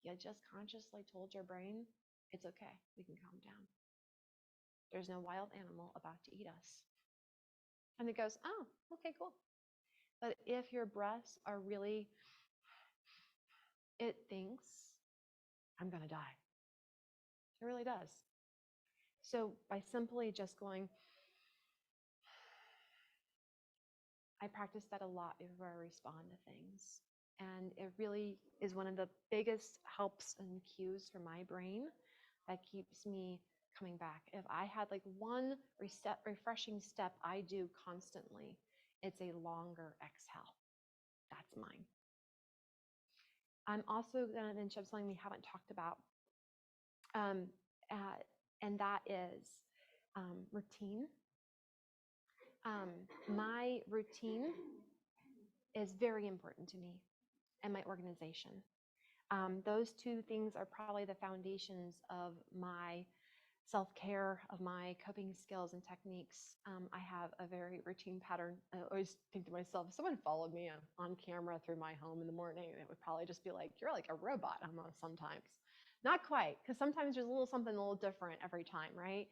S1: you just consciously told your brain, it's okay, we can calm down. There's no wild animal about to eat us. And it goes, oh, okay, cool. But if your breaths are really, it thinks, I'm going to die. It really does. So by simply just going, I practice that a lot before I respond to things. And it really is one of the biggest helps and cues for my brain that keeps me coming back. If I had like one refreshing step I do constantly, it's a longer exhale. That's mine. I'm also going to mention something we haven't talked about, and that is routine. My routine is very important to me and my organization. Those two things are probably the foundations of my self-care, of my coping skills and techniques. I have a very routine pattern. I always think to myself, if someone followed me on camera through my home in the morning, it would probably just be like, you're like a robot almost sometimes. Not quite, because sometimes there's something a little different every time, right?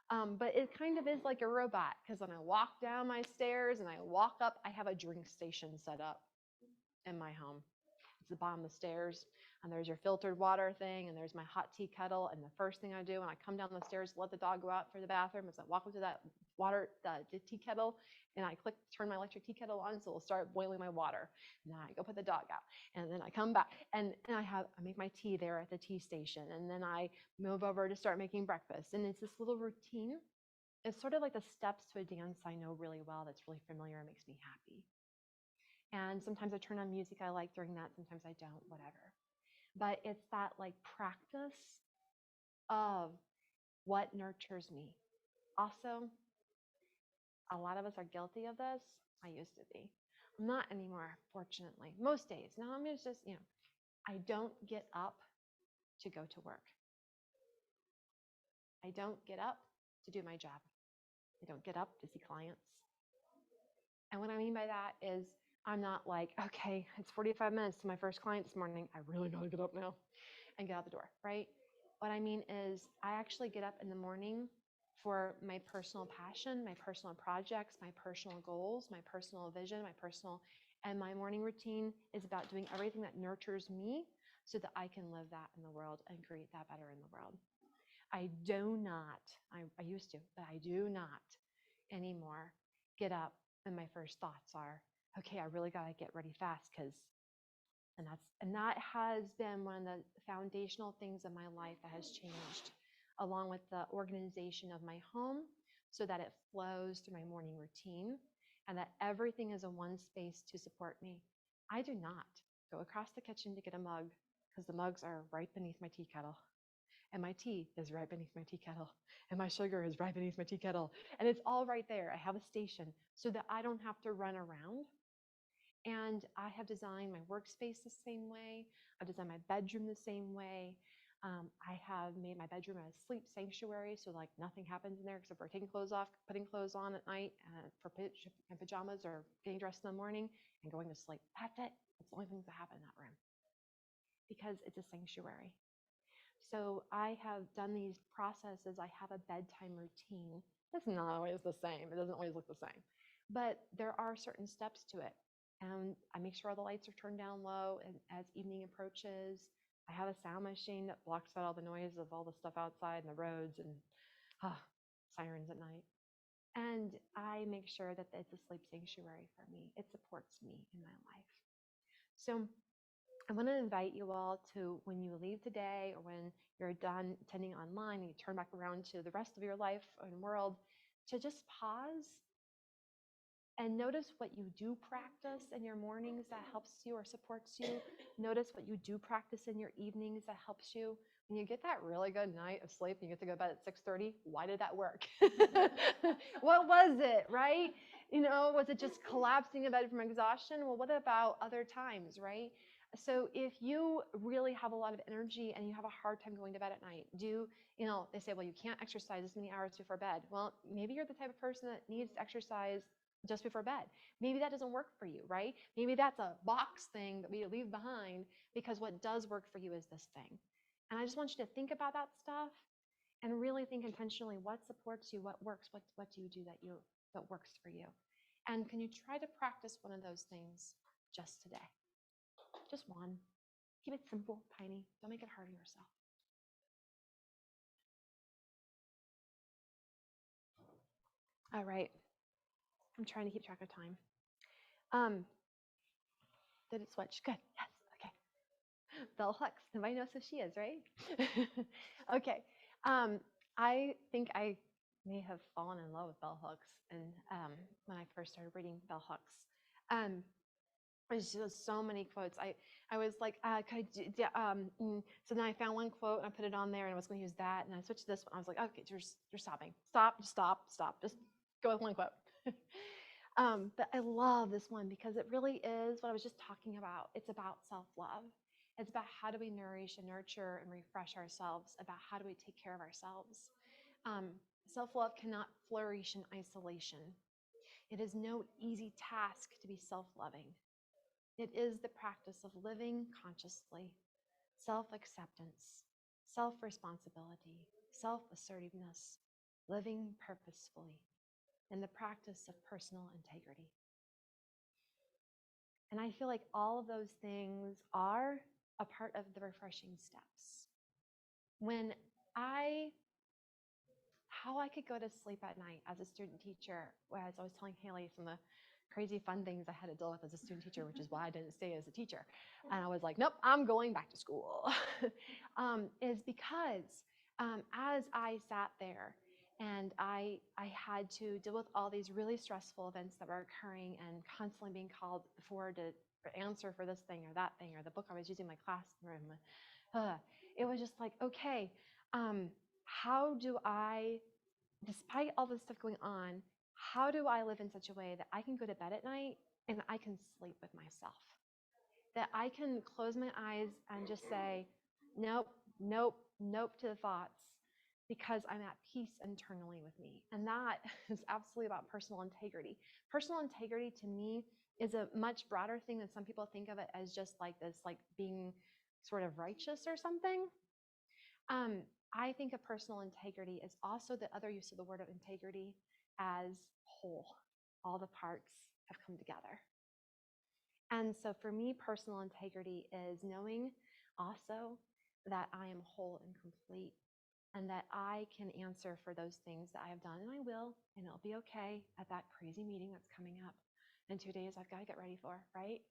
S1: But it kind of is like a robot, because when I walk down my stairs and I walk up, I have a drink station set up in my home. It's the bottom of the stairs, and there's your filtered water thing, and there's my hot tea kettle. And the first thing I do when I come down the stairs to let the dog go out for the bathroom is I walk up to that the tea kettle, and I turn my electric tea kettle on, so it'll start boiling my water. And then I go put the dog out, and then I come back, and I make my tea there at the tea station, and then I move over to start making breakfast. And it's this little routine. It's sort of like the steps to a dance I know really well, that's really familiar and makes me happy. And sometimes I turn on music I like during that, sometimes I don't, whatever. But it's that like practice of what nurtures me. Also, a lot of us are guilty of this. I used to be. I'm not anymore, fortunately. Most days. Now I'm just, I don't get up to go to work. I don't get up to do my job. I don't get up to see clients. And what I mean by that is I'm not like, okay, it's 45 minutes to my first client this morning. I really got to get up now and get out the door, right? What I mean is I actually get up in the morning for my personal passion, my personal projects, my personal goals, my personal vision, and my morning routine is about doing everything that nurtures me so that I can live that in the world and create that better in the world. I do not, I used to, but I do not anymore get up and my first thoughts are, okay, I really got to get ready fast because, and that has been one of the foundational things in my life that has changed, along with the organization of my home so that it flows through my morning routine and that everything is in one space to support me. I do not go across the kitchen to get a mug because the mugs are right beneath my tea kettle. And my tea is right beneath my tea kettle. And my sugar is right beneath my tea kettle. And it's all right there. I have a station so that I don't have to run around. And I have designed my workspace the same way. I've designed my bedroom the same way. I have made my bedroom a sleep sanctuary, so like nothing happens in there except for taking clothes off, putting clothes on at night for pajamas or getting dressed in the morning and going to sleep. That's it. That's the only things that happen in that room because it's a sanctuary. So I have done these processes. I have a bedtime routine. It's not always the same. It doesn't always look the same, but there are certain steps to it. And I make sure all the lights are turned down low as evening approaches. I have a sound machine that blocks out all the noise of all the stuff outside and the roads and sirens at night. And I make sure that it's a sleep sanctuary for me. It supports me in my life. So I want to invite you all to, when you leave today or when you're done attending online and you turn back around to the rest of your life and world, to just pause and notice what you do practice in your mornings that helps you or supports you. Notice what you do practice in your evenings that helps you. When you get that really good night of sleep, you get to go to bed at 6:30. Why did that work? What was it, right? Was it just collapsing in bed from exhaustion? Well, what about other times, right? So if you really have a lot of energy and you have a hard time going to bed at night, they say, well, you can't exercise this many hours before bed. Well, maybe you're the type of person that needs to exercise just before bed. Maybe that doesn't work for you, right? Maybe that's a box thing that we leave behind because what does work for you is this thing. And I just want you to think about that stuff and really think intentionally what supports you, what works, what do you do that works for you. And can you try to practice one of those things just today? Just one. Keep it simple, tiny. Don't make it hard on yourself. All right. I'm trying to keep track of time. Did it switch? Good. Yes. Okay. Bell Hooks. Nobody knows who she is, right? Okay. I think I may have fallen in love with bell hooks, and when I first started reading bell hooks, there's just so many quotes. I was like, so then I found one quote and I put it on there, and I was going to use that, and I switched to this one. I was like, okay, you're stopping. Stop. Just go with one quote. But I love this one because it really is what I was just talking about. It's about self-love. It's about how do we nourish and nurture and refresh ourselves, about how do we take care of ourselves. Self-love cannot flourish in isolation. It is no easy task to be self-loving. It is the practice of living consciously, self-acceptance, self-responsibility, self-assertiveness, living purposefully, and the practice of personal integrity. And I feel like all of those things are a part of the refreshing steps. How I could go to sleep at night as a student teacher, as I was telling Haley some of the crazy fun things I had to deal with as a student teacher, which is why I didn't stay as a teacher. And I was like, nope, I'm going back to school, is because as I sat there and I had to deal with all these really stressful events that were occurring and constantly being called forward to answer for this thing or that thing or the book I was using in my classroom. It was just like, okay, how do I, despite all this stuff going on, how do I live in such a way that I can go to bed at night and I can sleep with myself? That I can close my eyes and just say, nope to the thoughts. because I'm at peace internally with me. And that is absolutely about personal integrity. Personal integrity to me is a much broader thing than some people think of it as just like this, like being sort of righteous or something. I think of personal integrity as also the other use of the word of integrity as whole. All the parts have come together. And so for me, personal integrity is knowing also that I am whole and complete and that I can answer for those things that I have done, and I will, and it'll be okay at that crazy meeting that's coming up in 2 days I've got to get ready for, right?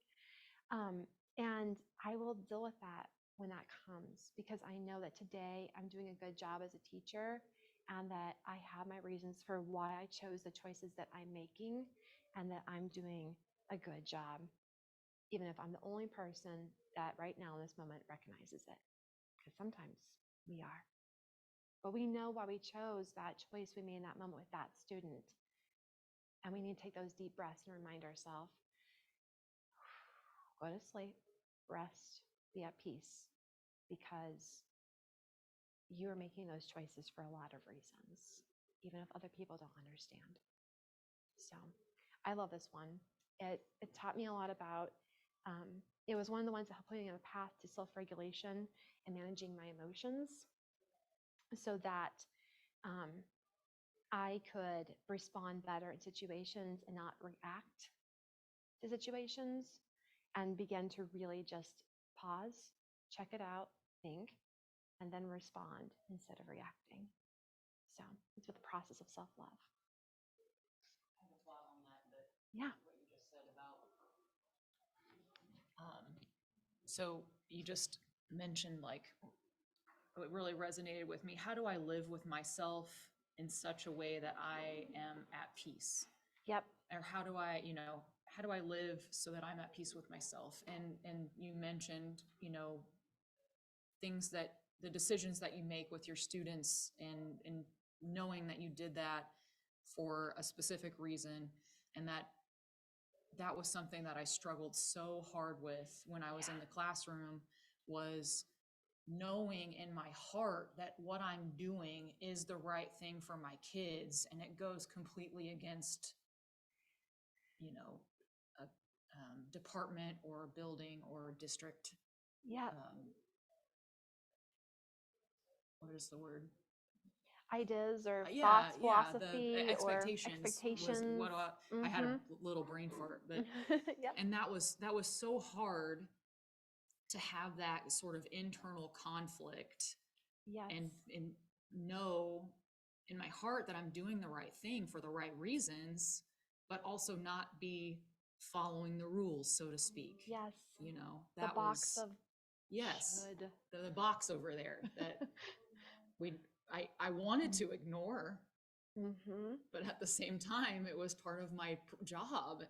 S1: And I will deal with that when that comes, because I know that today I'm doing a good job as a teacher and that I have my reasons for why I chose the choices that I'm making and that I'm doing a good job, even if I'm the only person that right now in this moment recognizes it, because sometimes we are. But we know why we chose that choice we made in that moment with that student. And we need to take those deep breaths and remind ourselves, go to sleep, rest, be at peace, because you are making those choices for a lot of reasons, even if other people don't understand. So I love this one. It taught me a lot about, it was one of the ones that helped me on a path to self-regulation and managing my emotions so that I could respond better in situations and not react to situations and begin to really just pause, check it out, think, and then respond instead of reacting. So it's with the process of self-love.
S2: I have a thought on that, but
S1: Yeah.
S2: what you just said about, so you just mentioned like, what really resonated with me. How do I live with myself in such a way that I am at peace?
S1: Yep.
S2: Or how do I, how do I live so that I'm at peace with myself? And you mentioned, things that the decisions that you make with your students and knowing that you did that for a specific reason, and that was something that I struggled so hard with when I was in the classroom, was knowing in my heart that what I'm doing is the right thing for my kids, and it goes completely against, a department or a building or a district.
S1: Yeah.
S2: What is the word?
S1: Ideas or
S2: Yeah,
S1: thoughts,
S2: yeah.
S1: philosophy,
S2: The
S1: expectations.
S2: expectations was what I had a little brain fart, but
S1: Yep.
S2: and that was so hard to have that sort of internal conflict
S1: Yes.
S2: and know in my heart that I'm doing the right thing for the right reasons, but also not be following the rules, so to speak.
S1: Yes.
S2: That
S1: the box
S2: was,
S1: of
S2: yes,
S1: should.
S2: the box over there that I wanted to ignore, but at the same time, it was part of my job,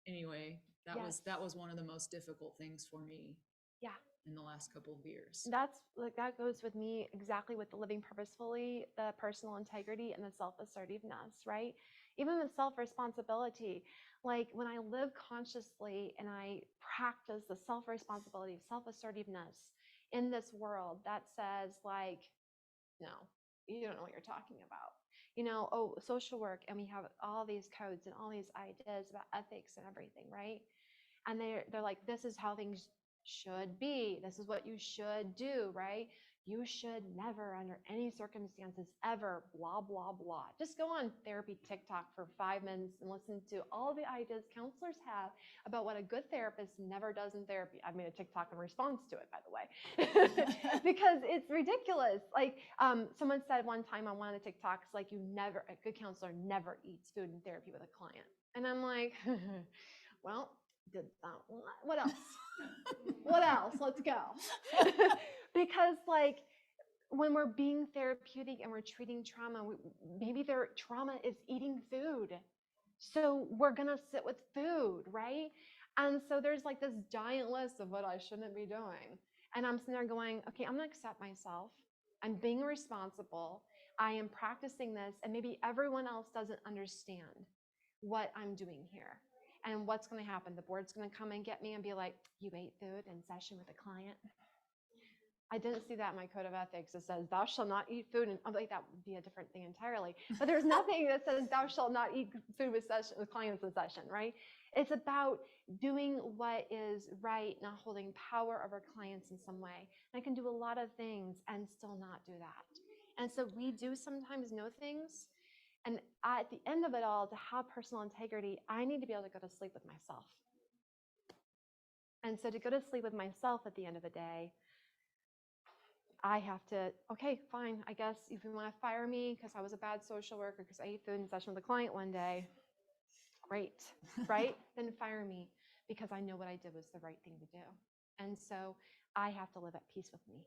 S2: Anyway, that was one of the most difficult things for me.
S1: Yeah.
S2: In the last couple of years.
S1: That goes with me exactly with the living purposefully, the personal integrity, and the self-assertiveness, right? Even the self-responsibility. Like when I live consciously and I practice the self-responsibility of self-assertiveness in this world that says like, no, you don't know what you're talking about. Social work, and we have all these codes and all these ideas about ethics and everything, right? And they're like, this is how things should be. This is what you should do, right? You should never, under any circumstances, ever, blah, blah, blah. Just go on therapy TikTok for 5 minutes and listen to all the ideas counselors have about what a good therapist never does in therapy. I made a TikTok in response to it, by the way, because it's ridiculous. Like someone said one time on one of the TikToks, like a good counselor never eats food in therapy with a client. And I'm like, well, did that one. What else? What else? Let's go. Because like when we're being therapeutic and we're treating trauma, maybe their trauma is eating food. So we're going to sit with food, right? And so there's like this giant list of what I shouldn't be doing. And I'm sitting there going, okay, I'm going to accept myself. I'm being responsible. I am practicing this. And maybe everyone else doesn't understand what I'm doing here. And what's going to happen? The board's going to come and get me and be like, you ate food in session with a client. I didn't see that in my code of ethics. It says, thou shalt not eat food. And I'm like, that would be a different thing entirely. But there's nothing that says, thou shalt not eat food with clients in session, right? It's about doing what is right, not holding power over clients in some way. I can do a lot of things and still not do that. And so we do sometimes know things. And at the end of it all, to have personal integrity, I need to be able to go to sleep with myself. And so to go to sleep with myself at the end of the day, I have to, okay, fine, I guess if you want to fire me because I was a bad social worker because I ate food in session with a client one day, great, right? Then fire me because I know what I did was the right thing to do. And so I have to live at peace with me.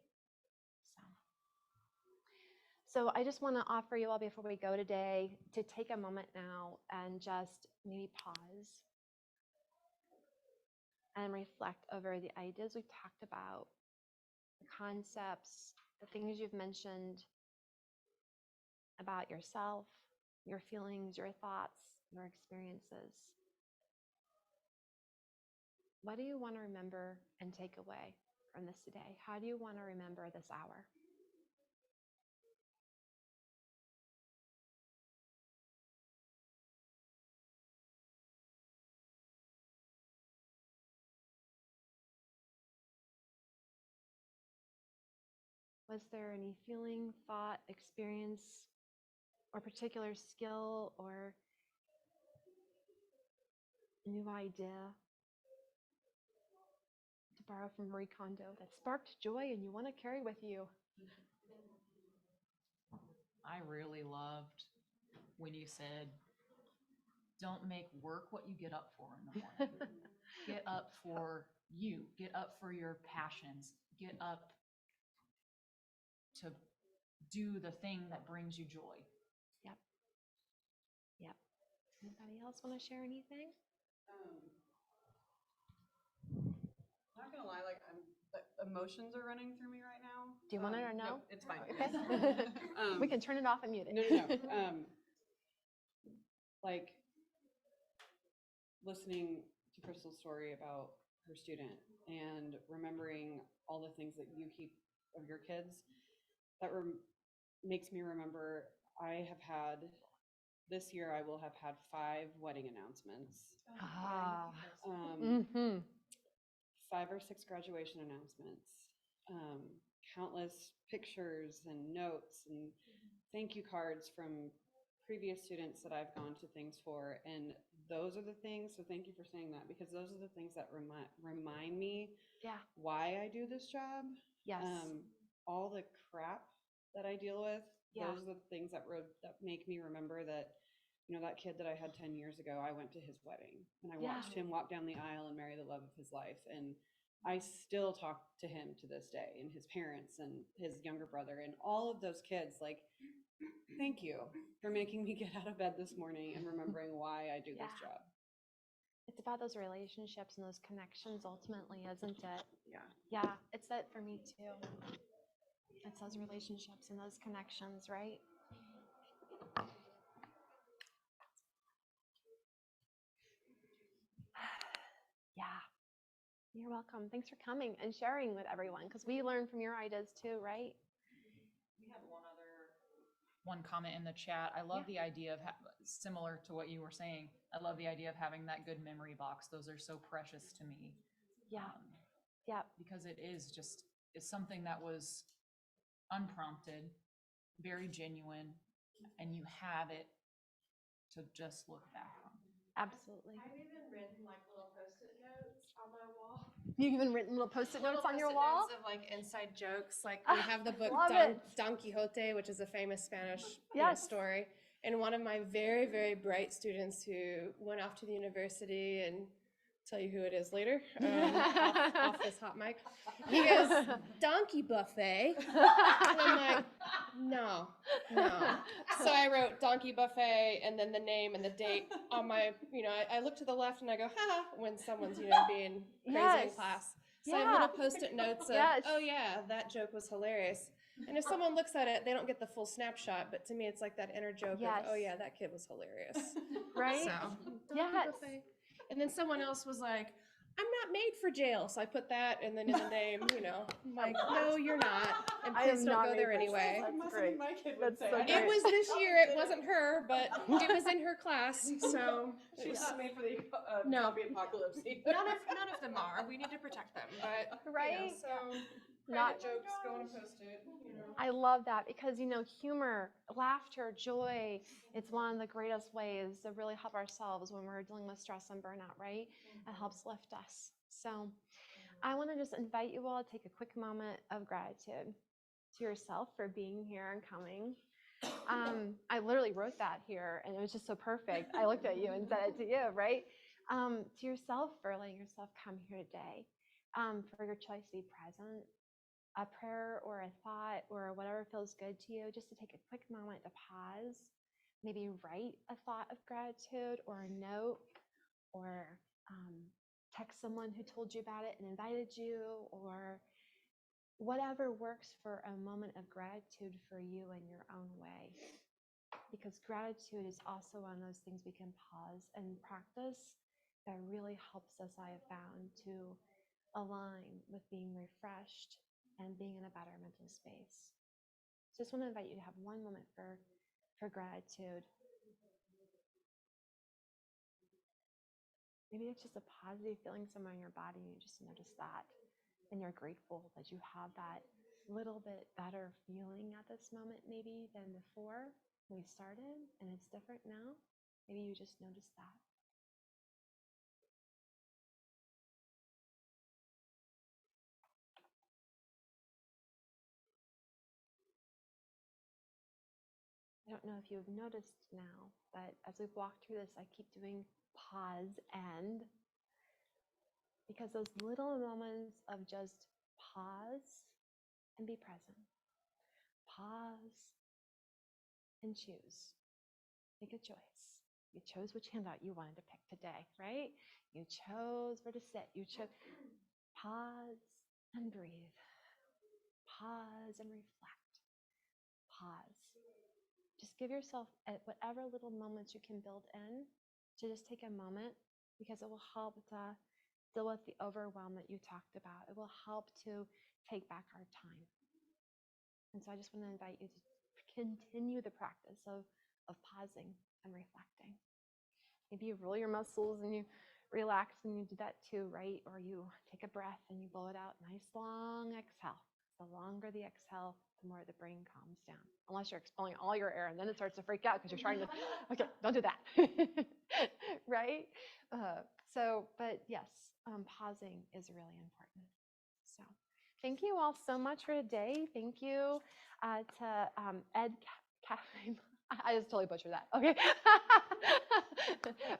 S1: So I just want to offer you all before we go today to take a moment now and just maybe pause and reflect over the ideas we've talked about, the concepts, the things you've mentioned about yourself, your feelings, your thoughts, your experiences. What do you want to remember and take away from this today? How do you want to remember this hour? Was there any feeling, thought, experience, or particular skill or new idea, to borrow from Marie Kondo, that sparked joy and you want to carry with you?
S2: I really loved when you said, don't make work what you get up for in the morning. Get up for you. Get up for your passions. Get up to do the thing that brings you joy.
S1: Yep. Yep. Anybody else want to share anything?
S3: Not gonna lie, like the emotions are running through me right now.
S1: Do you want it or no?
S3: It's fine.
S1: Okay. We can turn it off and mute it.
S3: No. Like listening to Crystal's story about her student and remembering all the things that you keep of your kids, that makes me remember I have had, this year I will have had 5 wedding announcements.
S1: Ah.
S3: 5 or 6 graduation announcements, countless pictures and notes and thank you cards from previous students that I've gone to things for. And those are the things, so thank you for saying that, because those are the things that remind me why I do this job.
S1: Yes.
S3: All the crap that I deal with,
S1: Yeah.
S3: those are the things that make me remember that, you know, that kid that I had 10 years ago, I went to his wedding and I watched him walk down the aisle and marry the love of his life. And I still talk to him to this day, and his parents and his younger brother and all of those kids. Like, thank you for making me get out of bed this morning and remembering why I do this job.
S1: It's about those relationships and those connections ultimately, isn't it?
S3: Yeah.
S1: Yeah, it's that for me too. It's those relationships and those connections, right? Yeah. You're welcome. Thanks for coming and sharing with everyone, because we learn from your ideas too, right?
S2: We had one comment in the chat. I love the idea of, similar to what you were saying, I love the idea of having that good memory box. Those are so precious to me.
S1: Yeah.
S2: Because it's something that was unprompted, very genuine, and you have it to just look back on.
S1: Absolutely.
S5: I've even written like little Post-it notes on my wall.
S1: You've even written little Post-it notes on your wall?
S5: Notes of like inside jokes. Like we have the book Don Quixote, which is a famous Spanish story. And one of my very, very bright students who went off to the university, and tell you who it is later, off this hot mic, he goes, donkey buffet. And I'm like, no. So I wrote donkey buffet and then the name and the date on my, I look to the left and I go, ha, when someone's, being crazy in class. So I have little Post-it notes of, oh yeah, that joke was hilarious. And if someone looks at it, they don't get the full snapshot, but to me it's like that inner joke of, oh yeah, that kid was hilarious.
S1: Right?
S5: So, donkey buffet. And then someone else was like, I'm not made for jail. So I put that and then in the name, I'm like, no, you're not. And
S1: I am
S5: please don't
S1: not
S5: go
S1: made
S5: there
S1: for
S5: anyway.
S1: jail.
S3: That must have
S1: great.
S3: been my kid
S1: That's
S3: would say.
S1: so
S3: I
S1: great.
S5: It
S3: know.
S5: was this
S3: Probably
S5: year. It
S3: didn't.
S5: wasn't her, but it was in her class. So
S3: She's not made for the
S5: No.
S3: zombie apocalypse either.
S5: none of them are. We need to protect them. But
S1: Right?
S5: so
S1: Not-
S5: private jokes, go and post it.
S1: I love that because, humor, laughter, joy, it's one of the greatest ways to really help ourselves when we're dealing with stress and burnout, right? It helps lift us. So I want to just invite you all to take a quick moment of gratitude to yourself for being here and coming. I literally wrote that here and it was just so perfect. I looked at you and said it to you, right? To yourself for letting yourself come here today, for your choice to be present, a prayer or a thought or whatever feels good to you, just to take a quick moment to pause, maybe write a thought of gratitude or a note, or text someone who told you about it and invited you, or whatever works for a moment of gratitude for you in your own way. Because gratitude is also one of those things we can pause and practice that really helps us, I have found, to align with being refreshed and being in a better mental space. So just want to invite you to have one moment for gratitude. Maybe it's just a positive feeling somewhere in your body and you just notice that. And you're grateful that you have that little bit better feeling at this moment maybe than before when we started, and it's different now. Maybe you just notice that. I don't know if you've noticed now, but as we've walked through this, I keep doing pause and, because those little moments of just pause and be present, pause and choose, make a choice. You chose which handout you wanted to pick today, right? You chose where to sit. You chose, pause and breathe, pause and reflect, pause. Just give yourself at whatever little moments you can build in to just take a moment, because it will help to deal with the overwhelm that you talked about. It will help to take back our time. And so I just want to invite you to continue the practice of pausing and reflecting. Maybe you roll your muscles and you relax and you do that too, right? Or you take a breath and you blow it out. Nice long exhale. The longer the exhale, the more the brain calms down. Unless you're expelling all your air and then it starts to freak out because you're trying to, okay, don't do that. Right? But yes, pausing is really important. So thank you all so much for today. Thank you to EdCafe. I just totally butchered that. Okay.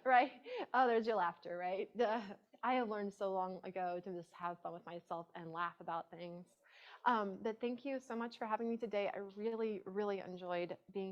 S1: Right? Oh, there's your laughter, right? I have learned so long ago to just have fun with myself and laugh about things. But thank you so much for having me today. I really, really enjoyed being